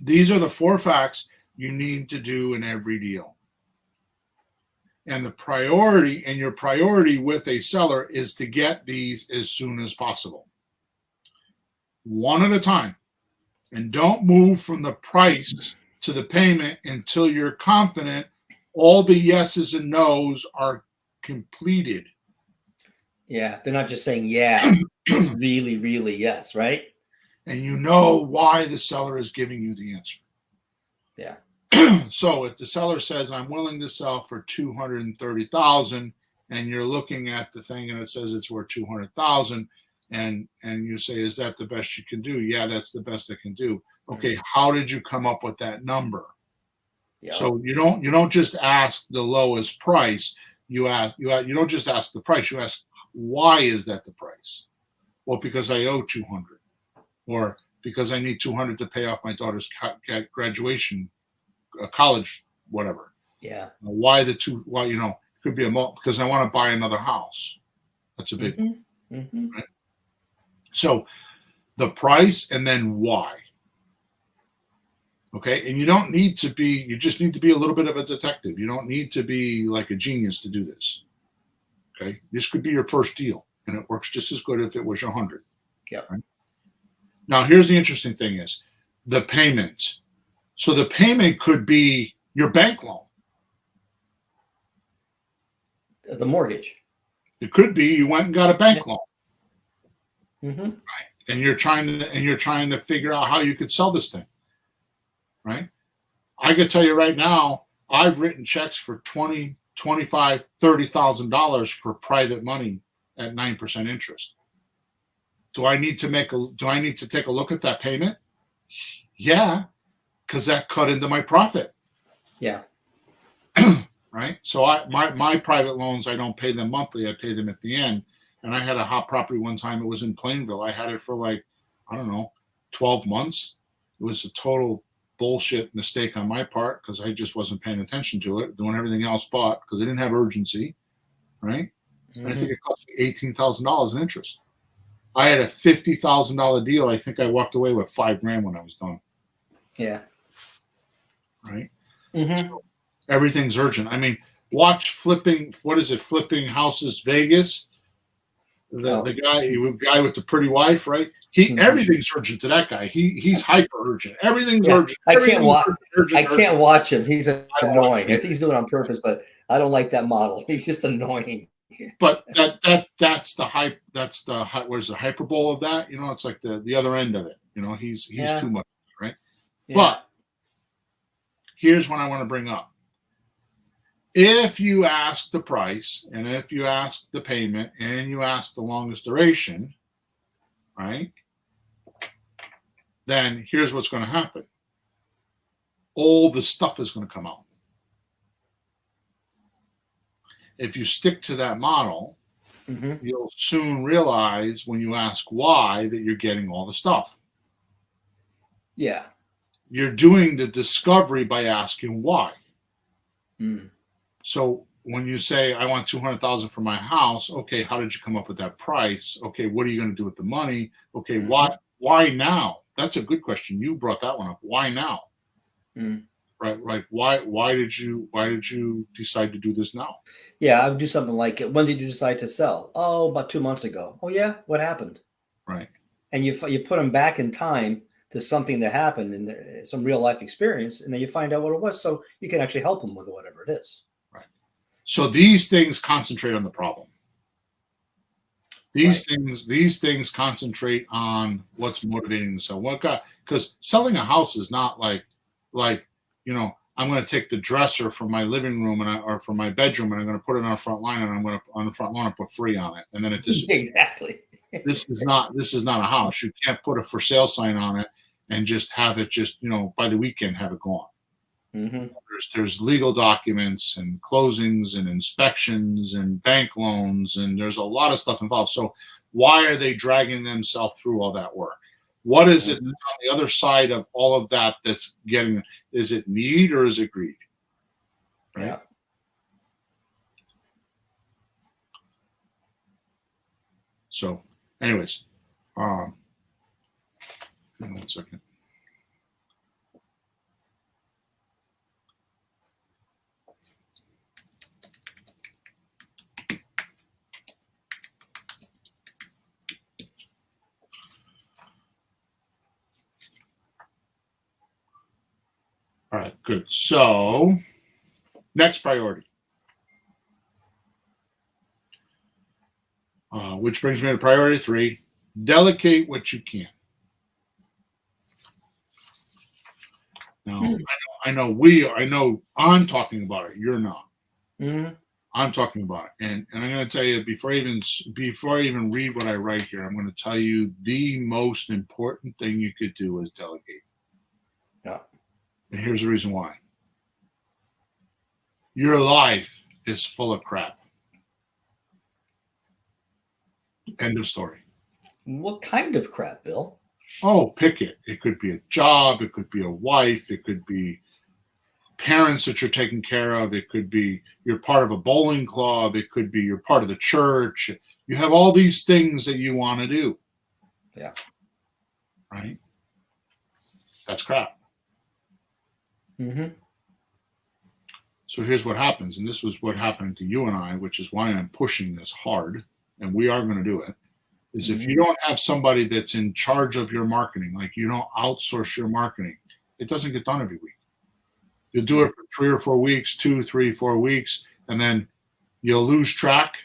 These are the 4 facts you need to do in every deal. And your priority with a seller is to get these as soon as possible. One at a time. And don't move from the price to the payment until you're confident all the yeses and nos are completed. Yeah, they're not just saying, yeah, it's really, really yes, right? And you know why the seller is giving you the answer. Yeah. So if the seller says, I'm willing to sell for $230,000, and you're looking at the thing and it says it's worth $200,000, and you say, is that the best you can do? Yeah, that's the best I can do. Okay, how did you come up with that number? Yeah. So you don't just ask the lowest price. You don't just ask the price. You ask, why is that the price? Well, because I owe $200, or because I need $200 to pay off my daughter's graduation, college, whatever. Yeah. Why the two? Well, it could be because I want to buy another house. That's a big one. Mm-hmm. Right? So the price and then why. Okay. And you just need to be a little bit of a detective. You don't need to be like a genius to do this. Okay. This could be your first deal, and it works just as good if it was your 100th. Yeah. Right? Now, here's the interesting thing is the payment. So the payment could be your bank loan. The mortgage. It could be you went and got a bank loan. Mm-hmm. Right. And you're trying to figure out how you could sell this thing. Right. I could tell you right now, I've written checks for $20,000, $25,000, $30,000 for private money at 9% interest. Do I need to take a look at that payment? Yeah, because that cut into my profit. Yeah. Right. So my private loans, I don't pay them monthly. I pay them at the end. And I had a hot property one time. It was in Plainville. I had it for 12 months. It was a total bullshit mistake on my part because I just wasn't paying attention to it, doing everything else but because I didn't have urgency. Right. Mm-hmm. And I think it cost me $18,000 in interest. I had a $50,000 deal. I think I walked away with $5,000 when I was done. Yeah. Right. Mm-hmm. So everything's urgent. I mean, watch Flipping Houses Vegas. The guy with the pretty wife, right? Everything's urgent to that guy. He's hyper urgent. Everything's urgent. I can't watch him. He's annoying. I think he's doing it on purpose, but I don't like that model. He's just annoying. But that's the hype. That's the where's the hyperbole of that? It's like the other end of it. He's too much, right? Yeah. But here's what I want to bring up. If you ask the price, and if you ask the payment, and you ask the longest duration, right? Then here's what's going to happen. All the stuff is going to come out. If you stick to that model, you'll soon realize when you ask why that you're getting all the stuff. Yeah. You're doing the discovery by asking why. Mm. So when you say, I want $200,000 for my house, okay, how did you come up with that price? Okay, what are you going to do with the money? Okay, why now? That's a good question. You brought that one up. Why now? Mm. Right. Why did you decide to do this now? Yeah, I would do something like, when did you decide to sell? Oh, about 2 months ago. Oh yeah, what happened? Right. And you put them back in time to something that happened and some real life experience, and then you find out what it was, so you can actually help them with whatever it is. Right. So these things concentrate on the problem. Right. These things concentrate on what's motivating the sell. What got, because selling a house is not like I'm going to take the dresser from my living room or from my bedroom and I'm going to put it on the front line and I'm going to on the front lawn and put free on it and then it disappears. Exactly. This is not a house. You can't put a for sale sign on it and just have it by the weekend have it gone. Mm-hmm. There's legal documents and closings and inspections and bank loans and there's a lot of stuff involved. So why are they dragging themselves through all that work? What is it that's on the other side of all of that that's getting? Is it need or is it greed? Right. Yeah. So, anyways, hang on 1 second. All right, good. So, next priority, which brings me to priority 3: delegate what you can. Now, I know I'm talking about it. You're not. Mm-hmm. I'm talking about it, and I'm going to tell you before I even read what I write here, I'm going to tell you the most important thing you could do is delegate. Yeah. And here's the reason why. Your life is full of crap. End of story. What kind of crap, Bill? Oh, pick it. It could be a job. It could be a wife. It could be parents that you're taking care of. It could be you're part of a bowling club. It could be you're part of the church. You have all these things that you want to do. Yeah. Right? That's crap. Mm-hmm. So here's what happens, and this was what happened to you and I, which is why I'm pushing this hard, and we are going to do it, is if you don't have somebody that's in charge of your marketing, like you don't outsource your marketing, it doesn't get done every week. You'll do it for 3 or 4 weeks, 2, 3, 4 weeks, and then you'll lose track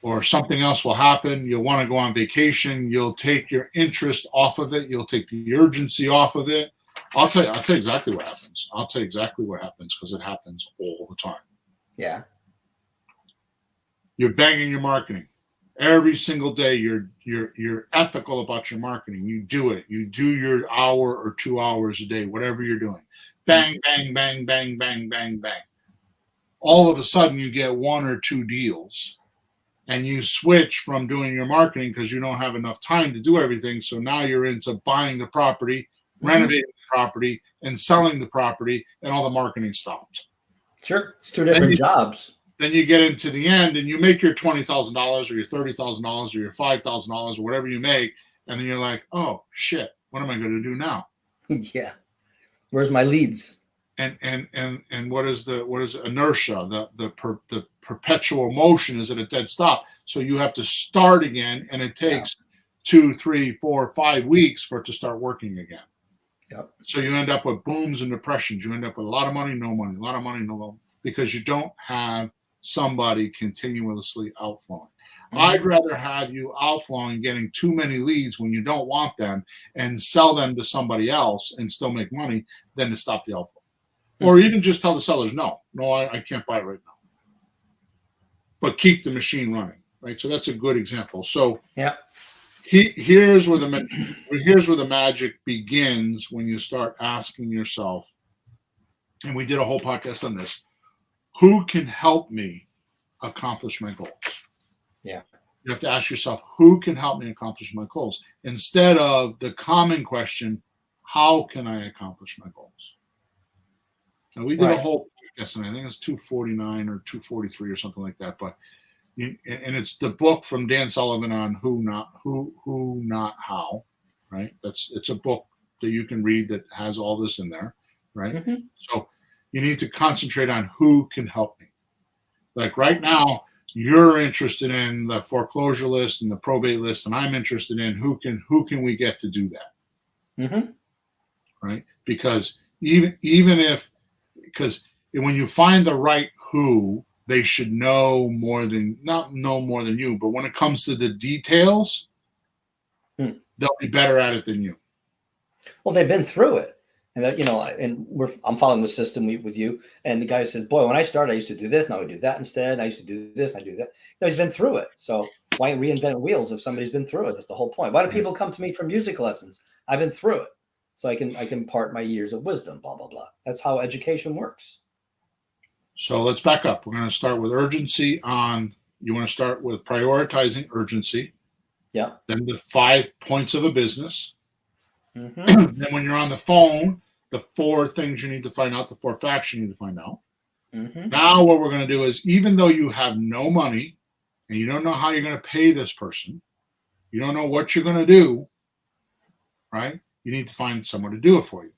or something else will happen. You'll want to go on vacation. You'll take your interest off of it. You'll take the urgency off of it. I'll tell you exactly what happens. I'll tell you exactly what happens because it happens all the time. Yeah. You're banging your marketing. Every single day you're ethical about your marketing. You do it. You do your hour or 2 hours a day, whatever you're doing. Bang, bang, bang, bang, bang, bang, bang. All of a sudden you get 1 or 2 deals and you switch from doing your marketing because you don't have enough time to do everything. So now you're into buying the property, renovating the property, and selling the property, and all the marketing stops. Sure. It's 2 different jobs. Then you get into the end and you make your $20,000 or your $30,000 or your $5,000 or whatever you make. And then you're like, oh shit, what am I going to do now? Yeah. Where's my leads? And what is inertia? The perpetual motion is at a dead stop. So you have to start again, and it takes 2, 3, 4, 5 weeks for it to start working again. Yep. So you end up with booms and depressions. You end up with a lot of money, no money, a lot of money, no money, because you don't have somebody continuously outflowing. I'd rather have you outflowing, getting too many leads when you don't want them and sell them to somebody else and still make money than to stop the outflow. Or even just tell the sellers, no, I can't buy it right now. But keep the machine running, right? So that's a good example. So yeah, here's where the magic begins when you start asking yourself, and we did a whole podcast on this, who can help me accomplish my goals? Yeah. You have to ask yourself, who can help me accomplish my goals? Instead of the common question, how can I accomplish my goals? Now, we did a whole podcast, and I think it's 249 or 243 or something like that. But and it's the book from Dan Sullivan on who, not how, right? It's a book that you can read that has all this in there. right? Mhm. So you need to concentrate on who can help me. Like right now, you're interested in the foreclosure list and the probate list, and I'm interested in who can we get to do that, Mhm. right? Because even if because when you find the right who, they should know more than not know more than you, but when it comes to the details, Hmm. they'll be better at it than you. Well, they've been through it, and that I'm following the system with you. And the guy says, "Boy, when I started, I used to do this. Now I do that instead. I used to do this. I do that." He's been through it. So why reinvent wheels if somebody's been through it? That's the whole point. Why do Right. people come to me for music lessons? I've been through it, so I can impart my years of wisdom. Blah blah blah. That's how education works. So let's back up. We're going to start with urgency on, you want to start with prioritizing urgency, Yeah. then the 5 points of a business. Hmm. Then when you're on the phone, the 4 things you need to find out, the 4 facts you need to find out. Hmm. Now, what we're going to do is, even though you have no money and you don't know how you're going to pay this person, you don't know what you're going to do, right? You need to find someone to do it for you.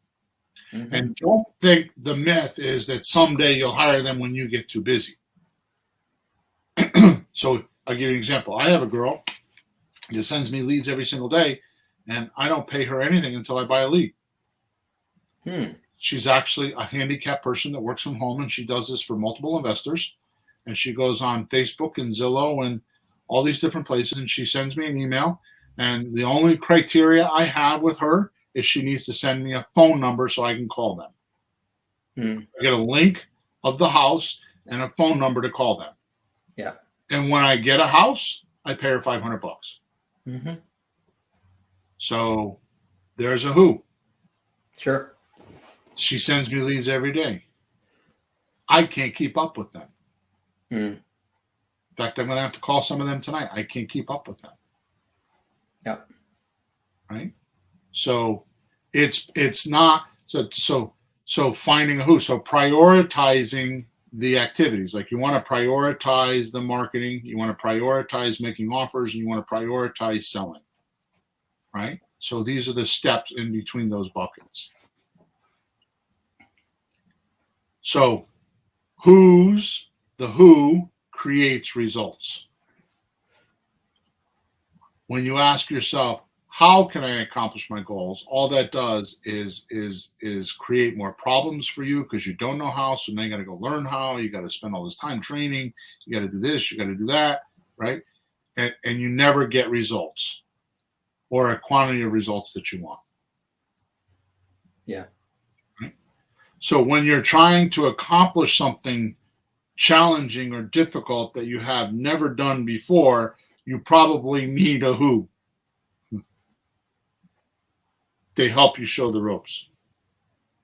Hmm. And don't think the myth is that someday you'll hire them when you get too busy. So I'll give you an example. I have a girl that sends me leads every single day, and I don't pay her anything until I buy a lead. Hmm. She's actually a handicapped person that works from home, and she does this for multiple investors. And she goes on Facebook and Zillow and all these different places, and she sends me an email. And the only criteria I have with her is she needs to send me a phone number so I can call them. Hmm. I get a link of the house and a phone number to call them. Yeah. And when I get a house, I pay her $500. Hmm. So there's a who. Sure. She sends me leads every day. I can't keep up with them. Hmm. In fact, I'm going to have to call some of them tonight. I can't keep up with them. Yeah. Right. So it's not so finding a who. So prioritizing the activities. Like you want to prioritize the marketing, you want to prioritize making offers, and you want to prioritize selling. Right. So these are the steps in between those buckets. So the who creates results. When you ask yourself, how can I accomplish my goals? All that does is create more problems for you because you don't know how. So now you got to go learn how. You got to spend all this time training. You got to do this. You got to do that, right? And you never get results or a quantity of results that you want. Yeah. Right? So when you're trying to accomplish something challenging or difficult that you have never done before, you probably need a who. They help you show the ropes.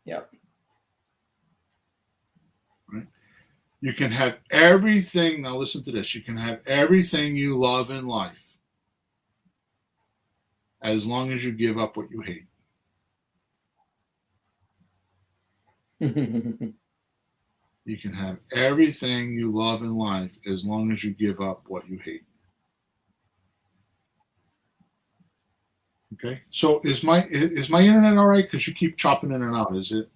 Yeah. Right? You can have everything. Now, listen to this. You can have everything you love in life as long as you give up what you hate. You can have everything you love in life as long as you give up what you hate. Okay. So is my internet all right? Because you keep chopping in and out. Is it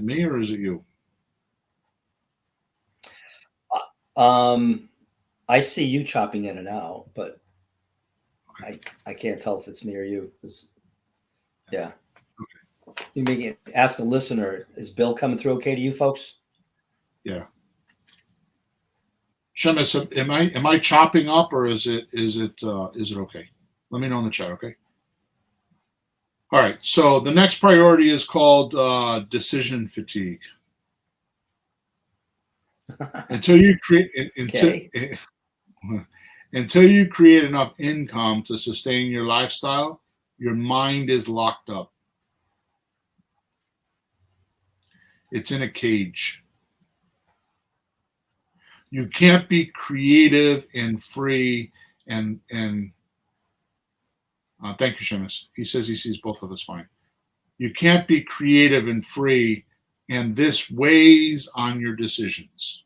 me or is it you? um, I see you chopping in and out, but Okay. I can't tell if it's me or you. 'Cause- yeah. Okay. You make it ask a listener, is Bill coming through okay to you folks? Yeah. Shemus, am I chopping up or is it okay? Let me know in the chat, okay? All right. So the next priority is called decision fatigue. Until you create Okay. until you create enough income to sustain your lifestyle, your mind is locked up. It's in a cage. You can't be creative and free and thank you, Shemus. He says he sees both of us fine. You can't be creative and free, and this weighs on your decisions.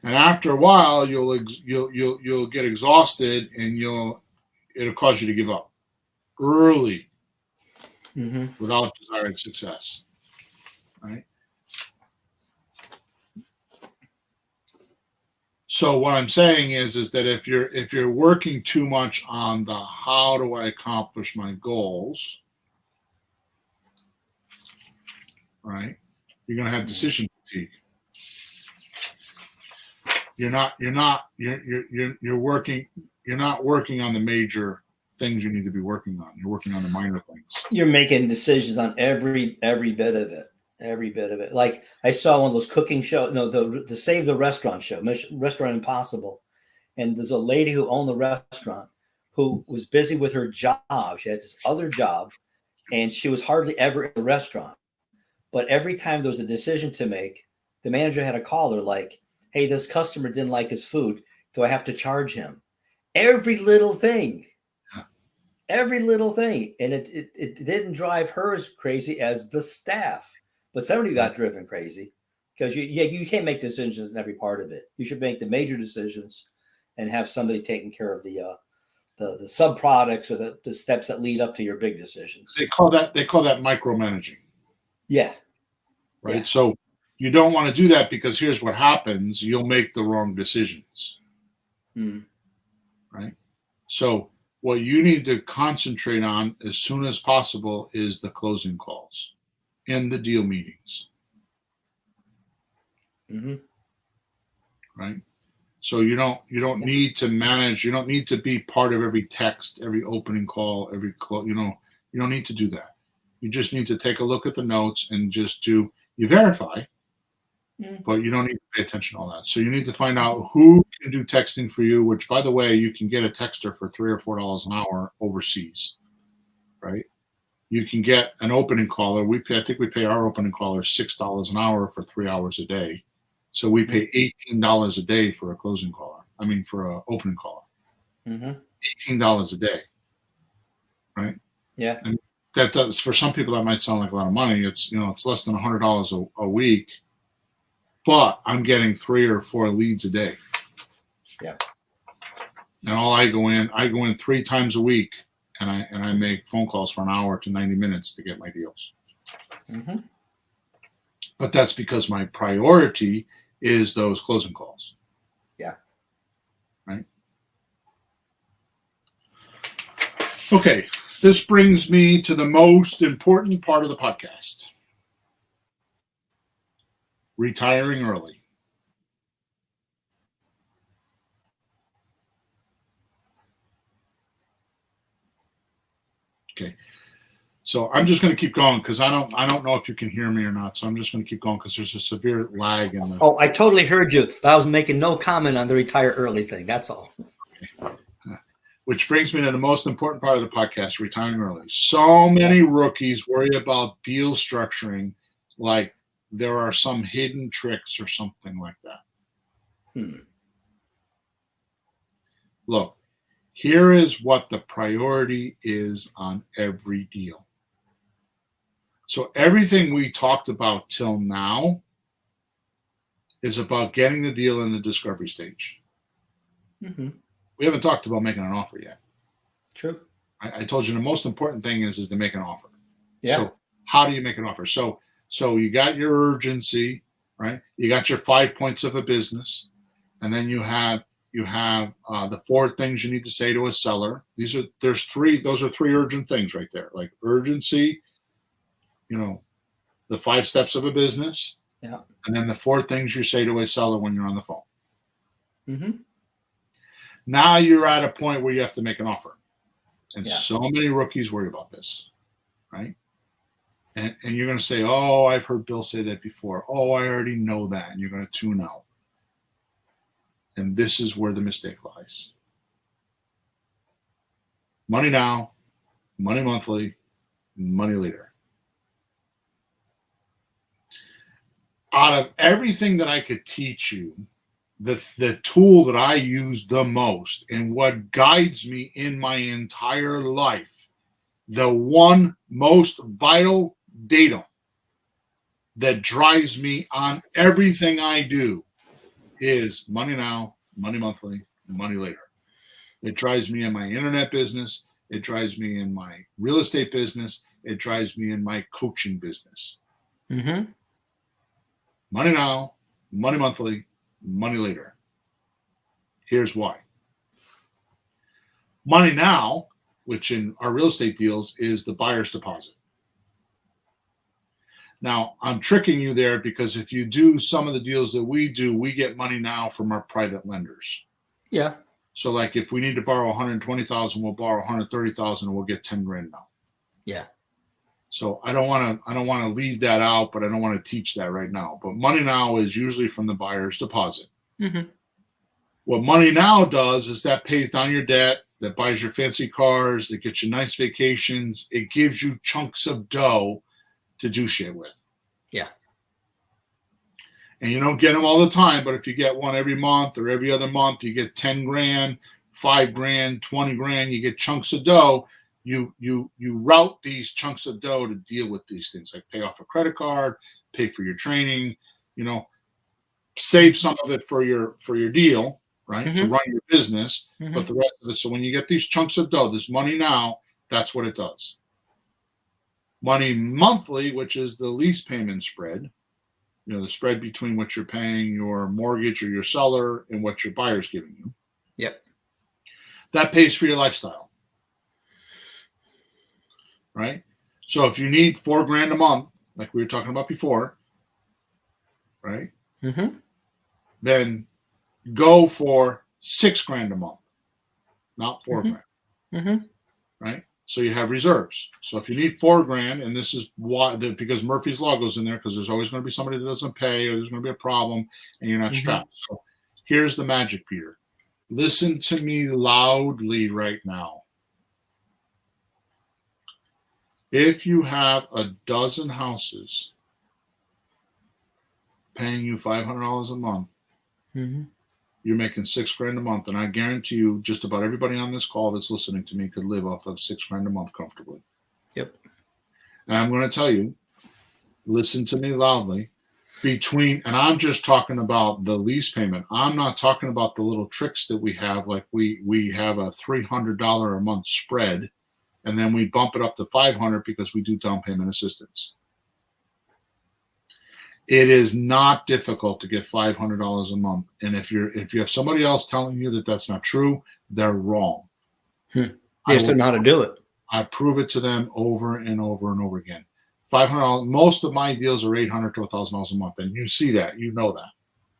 And after a while, you'll get exhausted, and it'll cause you to give up early. without desired success. Right. So what I'm saying is that if you're working too much on the how do I accomplish my goals, right? You're going to have decision fatigue. You're not working on the major things you need to be working on. You're working on the minor things. You're making decisions on every bit of it. Every bit of it. Like I saw one of those cooking shows, no, the Save the Restaurant show, Restaurant Impossible. And there's a lady who owned the restaurant who was busy with her job. She had this other job and she was hardly ever in the restaurant. But every time there was a decision to make, the manager had to call her like, hey, this customer didn't like his food. Do I have to charge him? Every little thing. Every little thing. And it didn't drive her as crazy as the staff. But somebody got driven crazy because you can't make decisions in every part of it. You should make the major decisions and have somebody taking care of the sub products or the steps that lead up to your big decisions. They call that micromanaging. Yeah. Right. Yeah. So you don't want to do that because here's what happens. You'll make the wrong decisions. Right. So what you need to concentrate on as soon as possible is the closing calls and the deal meetings. Right. So you don't need to manage. You don't need to be part of every text, every opening call, every close. You don't need to do that. You just need to take a look at the notes and just you verify, but you don't need to pay attention to all that. So you need to find out who can do texting for you, which, by the way, you can get a texter for $3 or $4 an hour overseas, right? You can get an opening caller. I think we pay our opening caller $6 an hour for 3 hours a day. So we pay $18 a day for a closing caller. I mean, for an opening caller. $18 a day, right? Yeah. And that does, for some people, that might sound like a lot of money. It's less than $100 a week, but I'm getting 3 or 4 leads a day. Yeah. And I go in 3 times a week, and I make phone calls for an hour to 90 minutes to get my deals. But that's because my priority is those closing calls. Yeah. Right. Okay. This brings me to the most important part of the podcast. Retiring early. Okay. So I'm just going to keep going because I don't know if you can hear me or not. So I'm just going to keep going because there's a severe lag in the. Oh, I totally heard you, but I was making no comment on the retire early thing. That's all. Okay. Which brings me to the most important part of the podcast, retiring early. So many rookies worry about deal structuring like there are some hidden tricks or something like that. Look, here is what the priority is on every deal. So everything we talked about till now is about getting the deal in the discovery stage. We haven't talked about making an offer yet. True. I told you the most important thing is to make an offer. Yeah. So how do you make an offer? So you got your urgency, right? You got your 5 points of a business, and then you have the 4 things you need to say to a seller. Those are 3 urgent things right there. Like urgency, the 5 steps of a business, yeah, and then the 4 things you say to a seller when you're on the phone. Now you're at a point where you have to make an offer. And so many rookies worry about this, right? And you're going to say, oh, I've heard Bill say that before. Oh, I already know that. And you're going to tune out. And this is where the mistake lies. Money now, money monthly, money later. Out of everything that I could teach you, the tool that I use the most and what guides me in my entire life, the one most vital datum that drives me on everything I do is money now, money monthly, money later. It drives me in my internet business. It drives me in my real estate business. it drives me in my coaching business. Mm-hmm. Money now, money monthly, money later. Here's why. Money now, which in our real estate deals is the buyer's deposit. Now, I'm tricking you there because if you do some of the deals that we do, we get money now from our private lenders. Yeah. So like if we need to borrow 120,000, we'll borrow 130,000 and we'll get 10 grand now. Yeah. So I don't want to leave that out, but I don't want to teach that right now. But money now is usually from the buyer's deposit. Mm-hmm. What money now does is that pays down your debt, that buys your fancy cars, that gets you nice vacations. It gives you chunks of dough to do shit with. Yeah. And you don't get them all the time, but if you get one every month or every other month, you get 10 grand, 5 grand, 20 grand, you get chunks of dough. You route these chunks of dough to deal with these things, like pay off a credit card, pay for your training, save some of it for your deal, right? Mm-hmm. To run your business, Mm-hmm. but the rest of it. So when you get these chunks of dough, this money now, that's what it does. Money monthly, which is the lease payment spread, the spread between what you're paying your mortgage or your seller and what your buyer's giving you. Yep. That pays for your lifestyle. Right? So if you need $4 grand a month, like we were talking about before, right? Mm-hmm. Then go for $6 grand a month, not $4 Mm-hmm. grand. Mm-hmm. Right? So you have reserves. So if you need $4 grand, and this is why, because Murphy's Law goes in there, because there's always going to be somebody that doesn't pay, or there's going to be a problem, and you're not Mm-hmm. strapped. So here's the magic, Peter. Listen to me loudly right now. If you have a dozen houses paying you $500 a month, Mm-hmm. you're making $6 grand a month, and I guarantee you, just about everybody on this call that's listening to me could live off of $6 grand a month comfortably. Yep. And I'm going to tell you, listen to me loudly. And I'm just talking about the lease payment. I'm not talking about the little tricks that we have, like we have a $300 a month spread, and then we bump it up to $500 because we do down payment assistance. It is not difficult to get $500 a month, and if you have somebody else telling you that that's not true, they're wrong. They just don't know how to do it. I prove it to them over and over and over again. $500. Most of my deals are $800 to $1,000 a month, and you see that, you know that.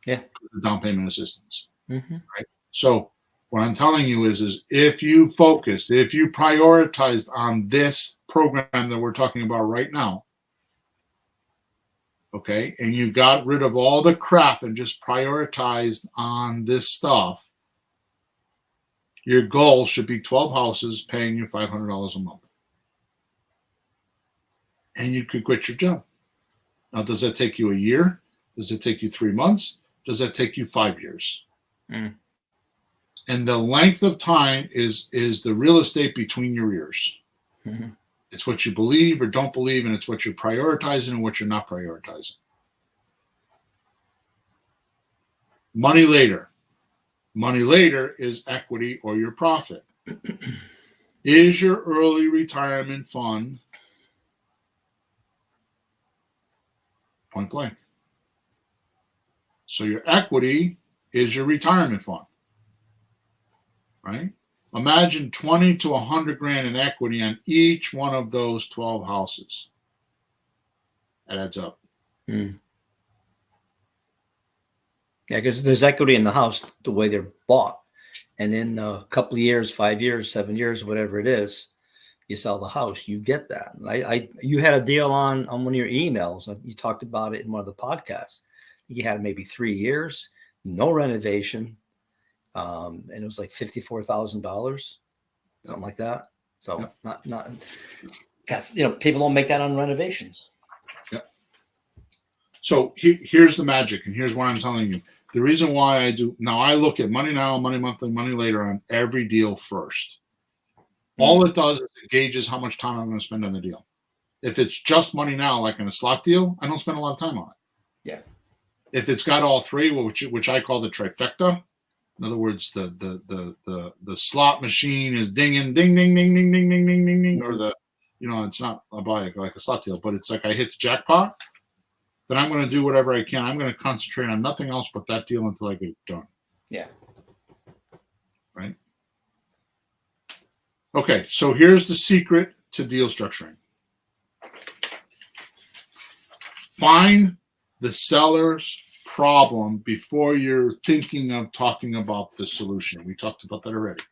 Yeah. The down payment assistance. Mm-hmm. Right. So what I'm telling you is if you focused, if you prioritized on this program that we're talking about right now, okay, and you got rid of all the crap and just prioritized on this stuff, your goal should be 12 houses paying you $500 a month. And you could quit your job. Now, does that take you a year? Does it take you 3 months? Does that take you 5 years? Mm. And the length of time is the real estate between your ears. Mm-hmm. It's what you believe or don't believe, and it's what you're prioritizing and what you're not prioritizing. Money later. Money later is equity or your profit. Is your early retirement fund point blank? So your equity is your retirement fund, right? Imagine 20 to 100 grand in equity on each one of those 12 houses. That adds up. Mm. Yeah, because there's equity in the house the way they're bought. And in a couple of years, 5 years, 7 years, whatever it is, you sell the house, you get that. You had a deal on one of your emails. You talked about it in one of the podcasts. You had maybe 3 years, no renovation. And it was like $54,000, something like that. So not, because, people don't make that on renovations. Yeah. So here's the magic. And here's what I'm telling you. The reason why I do now, I look at money now, money monthly, money later on every deal first. All it does is it gauges how much time I'm going to spend on the deal. If it's just money now, like in a slot deal, I don't spend a lot of time on it. Yeah. If it's got all three, which I call the trifecta, in other words, the slot machine is dinging, ding, ding, ding, ding, ding, ding, ding, ding, ding, or it's not a buy like a slot deal, but it's like I hit the jackpot, then I'm going to do whatever I can. I'm going to concentrate on nothing else but that deal until I get it done. Yeah. Right. Okay, so here's the secret to deal structuring. Find the seller's problem before you're thinking of talking about the solution. We talked about that already.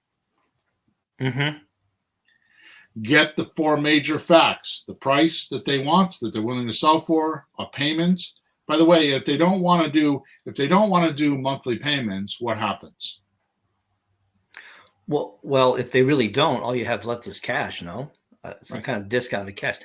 Mm-hmm. Get the 4 major facts: the price that they want, that they're willing to sell for, a payment. By the way, if they don't want to do monthly payments, what happens? Well, if they really don't, all you have left is cash, no? Some Right. kind of discounted cash,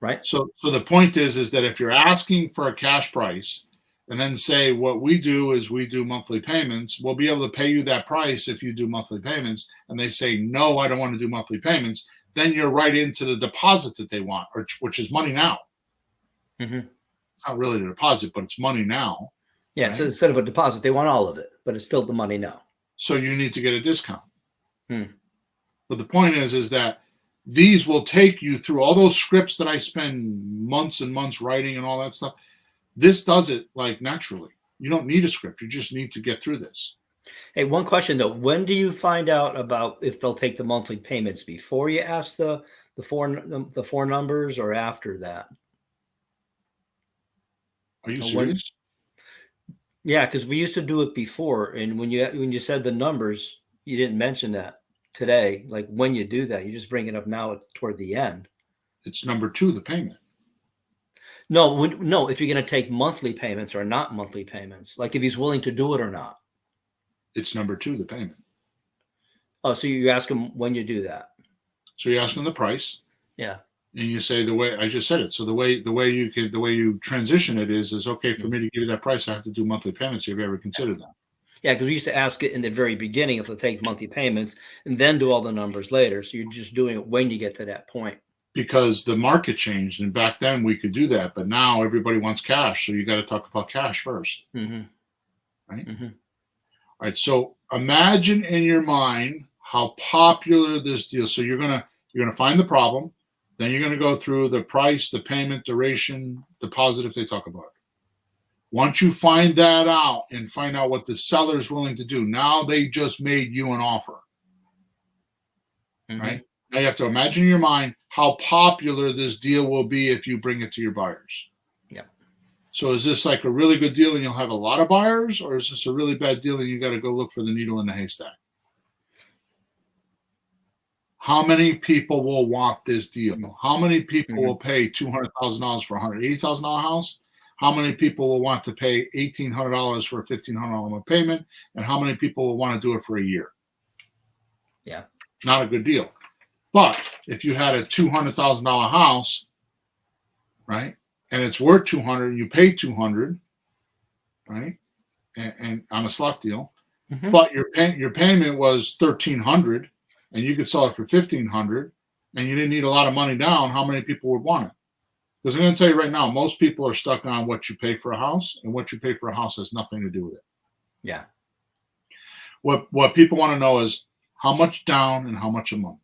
right? So the point is that if you're asking for a cash price and then say what we do is we do monthly payments, we'll be able to pay you that price if you do monthly payments, and they say, no, I don't want to do monthly payments, then you're right into the deposit that they want, which is money now. Mm-hmm. It's not really a deposit, but it's money now. Yeah, right? So instead of a deposit, they want all of it, but it's still the money now. So you need to get a discount. Hmm. But the point is that these will take you through all those scripts that I spend months and months writing and all that stuff. This does it like naturally. You don't need a script. You just need to get through this. Hey, one question though: when do you find out about if they'll take the monthly payments? Before you ask the four numbers, or after that? Are you And when? serious? Yeah, because we used to do it before, and when you said the numbers, you didn't mention that today. Like when you do that, you just bring it up now toward the end. It's number 2, the payment. No, if you're going to take monthly payments or not monthly payments, like if he's willing to do it or not. It's number 2, the payment. Oh, so you ask him when you do that. So you ask them the price. Yeah. And you say the way I just said it. So the way you transition it is okay for me to give you that price. I have to do monthly payments. Have you ever considered that? Yeah, because we used to ask it in the very beginning if they'll take monthly payments and then do all the numbers later. So you're just doing it when you get to that point. Because the market changed, and back then we could do that, but now everybody wants cash. So you got to talk about cash first, Mm-hmm. right? Mm-hmm. All right. So imagine in your mind how popular this deal. So you're gonna find the problem, then you're gonna go through the price, the payment, duration, deposit if they talk about it. Once you find that out and find out what the seller's willing to do, now they just made you an offer, Mm-hmm. right? Now you have to imagine in your mind how popular this deal will be if you bring it to your buyers. Yeah. So is this like a really good deal and you'll have a lot of buyers, or is this a really bad deal and you got to go look for the needle in the haystack? How many people will want this deal? How many people will pay $200,000 for a $180,000 house? How many people will want to pay $1,800 for a $1,500 payment? And how many people will want to do it for a year? Yeah. Not a good deal. But if you had a $200,000 house, right, and it's worth $200,000, and you pay $200,000, right, and on a slot deal, but your payment was $1,300, and you could sell it for $1,500, and you didn't need a lot of money down, how many people would want it? Because I'm going to tell you right now, most people are stuck on what you pay for a house, and what you pay for a house has nothing to do with it. Yeah. What people want to know is how much down and how much a month.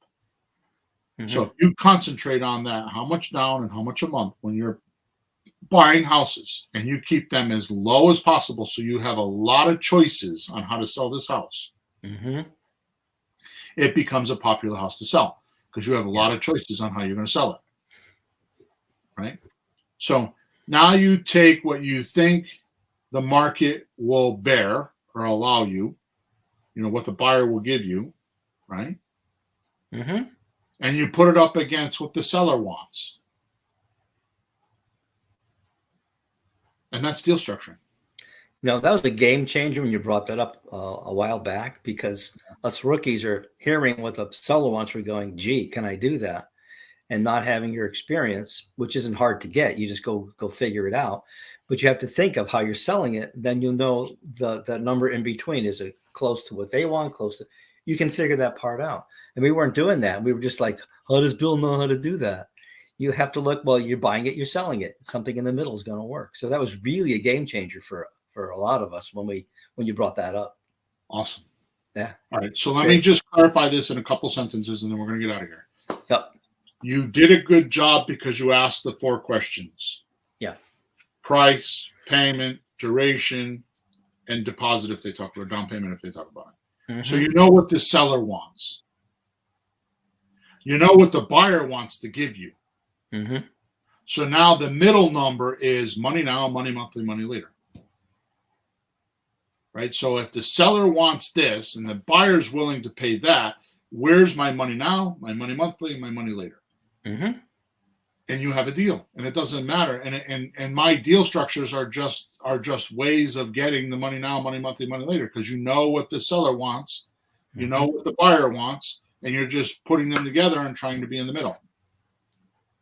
Mm-hmm. So if you concentrate on that, how much down and how much a month when you're buying houses, and you keep them as low as possible so you have a lot of choices on how to sell this house, it becomes a popular house to sell because you have a lot of choices on how you're going to sell it. Right? So now you take what you think the market will bear or allow you, what the buyer will give you, right? And you put it up against what the seller wants. And that's deal structuring. No, that was a game changer when you brought that up a while back, because us rookies are hearing what the seller wants. We're going, gee, can I do that? And not having your experience, which isn't hard to get. You just go figure it out. But you have to think of how you're selling it. Then you'll know the number in between. Is it close to what they want? Close to, you can figure that part out. And we weren't doing that. We were just like, how does Bill know how to do that? You have to look, well, you're buying it, you're selling it. Something in the middle is going to work. So that was really a game changer for a lot of us when you brought that up. Awesome. Yeah. All right. So let me just clarify this in a couple sentences, and then we're going to get out of here. Yep. You did a good job because you asked the 4 questions. Yeah. Price, payment, duration, and deposit if they talk about down payment if they talk about it. Mm-hmm. So you know what the seller wants. You know what the buyer wants to give you. Mm-hmm. So now the middle number is money now, money monthly, money later. Right? So if the seller wants this and the buyer's willing to pay that, where's my money now, my money monthly, my money later? Mm-hmm. And you have a deal, and it doesn't matter. And my deal structures are just ways of getting the money now, money monthly, money later, because you know what the seller wants, you know what the buyer wants, and you're just putting them together and trying to be in the middle.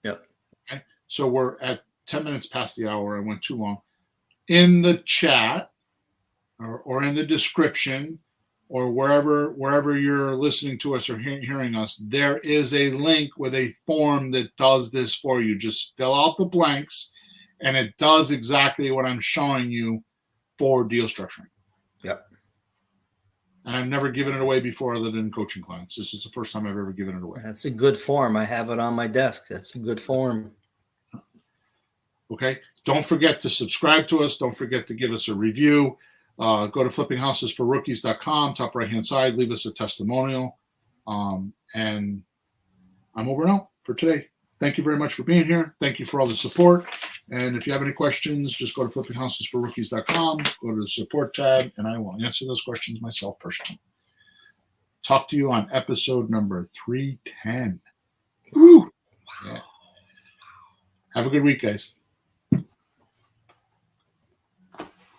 Yep. Okay. So we're at 10 minutes past the hour. I went too long. In the chat or in the description or wherever you're listening to us or hearing us, there is a link with a form that does this for you. Just fill out the blanks, and it does exactly what I'm showing you for deal structuring. Yep. And I've never given it away before other than coaching clients. This is the first time I've ever given it away. That's a good form. I have it on my desk. That's a good form. Okay. Don't forget to subscribe to us. Don't forget to give us a review. Go to flippinghousesforrookies.com, top right-hand side. Leave us a testimonial. And I'm over and out for today. Thank you very much for being here. Thank you for all the support. And if you have any questions, just go to flippinghousesforrookies.com, go to the support tab, and I will answer those questions myself personally. Talk to you on episode number 310. Woo! Yeah. Have a good week, guys.